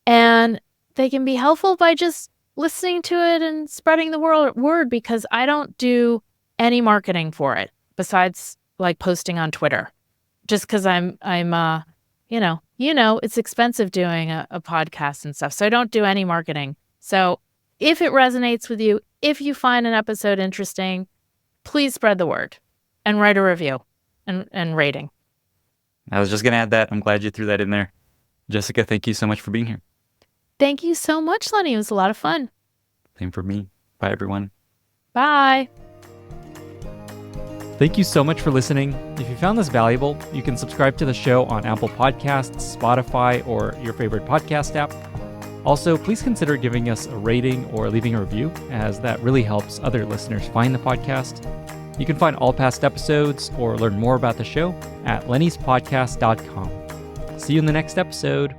And they can be helpful by just listening to it and spreading the word, because I don't do any marketing for it besides like posting on Twitter. Just because I'm it's expensive doing a podcast and stuff. So I don't do any marketing. So if it resonates with you, if you find an episode interesting, please spread the word and write a review and rating. I was just going to add that. I'm glad you threw that in there. Jessica, thank you so much for being here. Thank you so much, Lenny. It was a lot of fun. Same for me. Bye, everyone. Bye. Thank you so much for listening. If you found this valuable, you can subscribe to the show on Apple Podcasts, Spotify, or your favorite podcast app. Also, please consider giving us a rating or leaving a review, as that really helps other listeners find the podcast. You can find all past episodes or learn more about the show at lennyspodcast.com. See you in the next episode.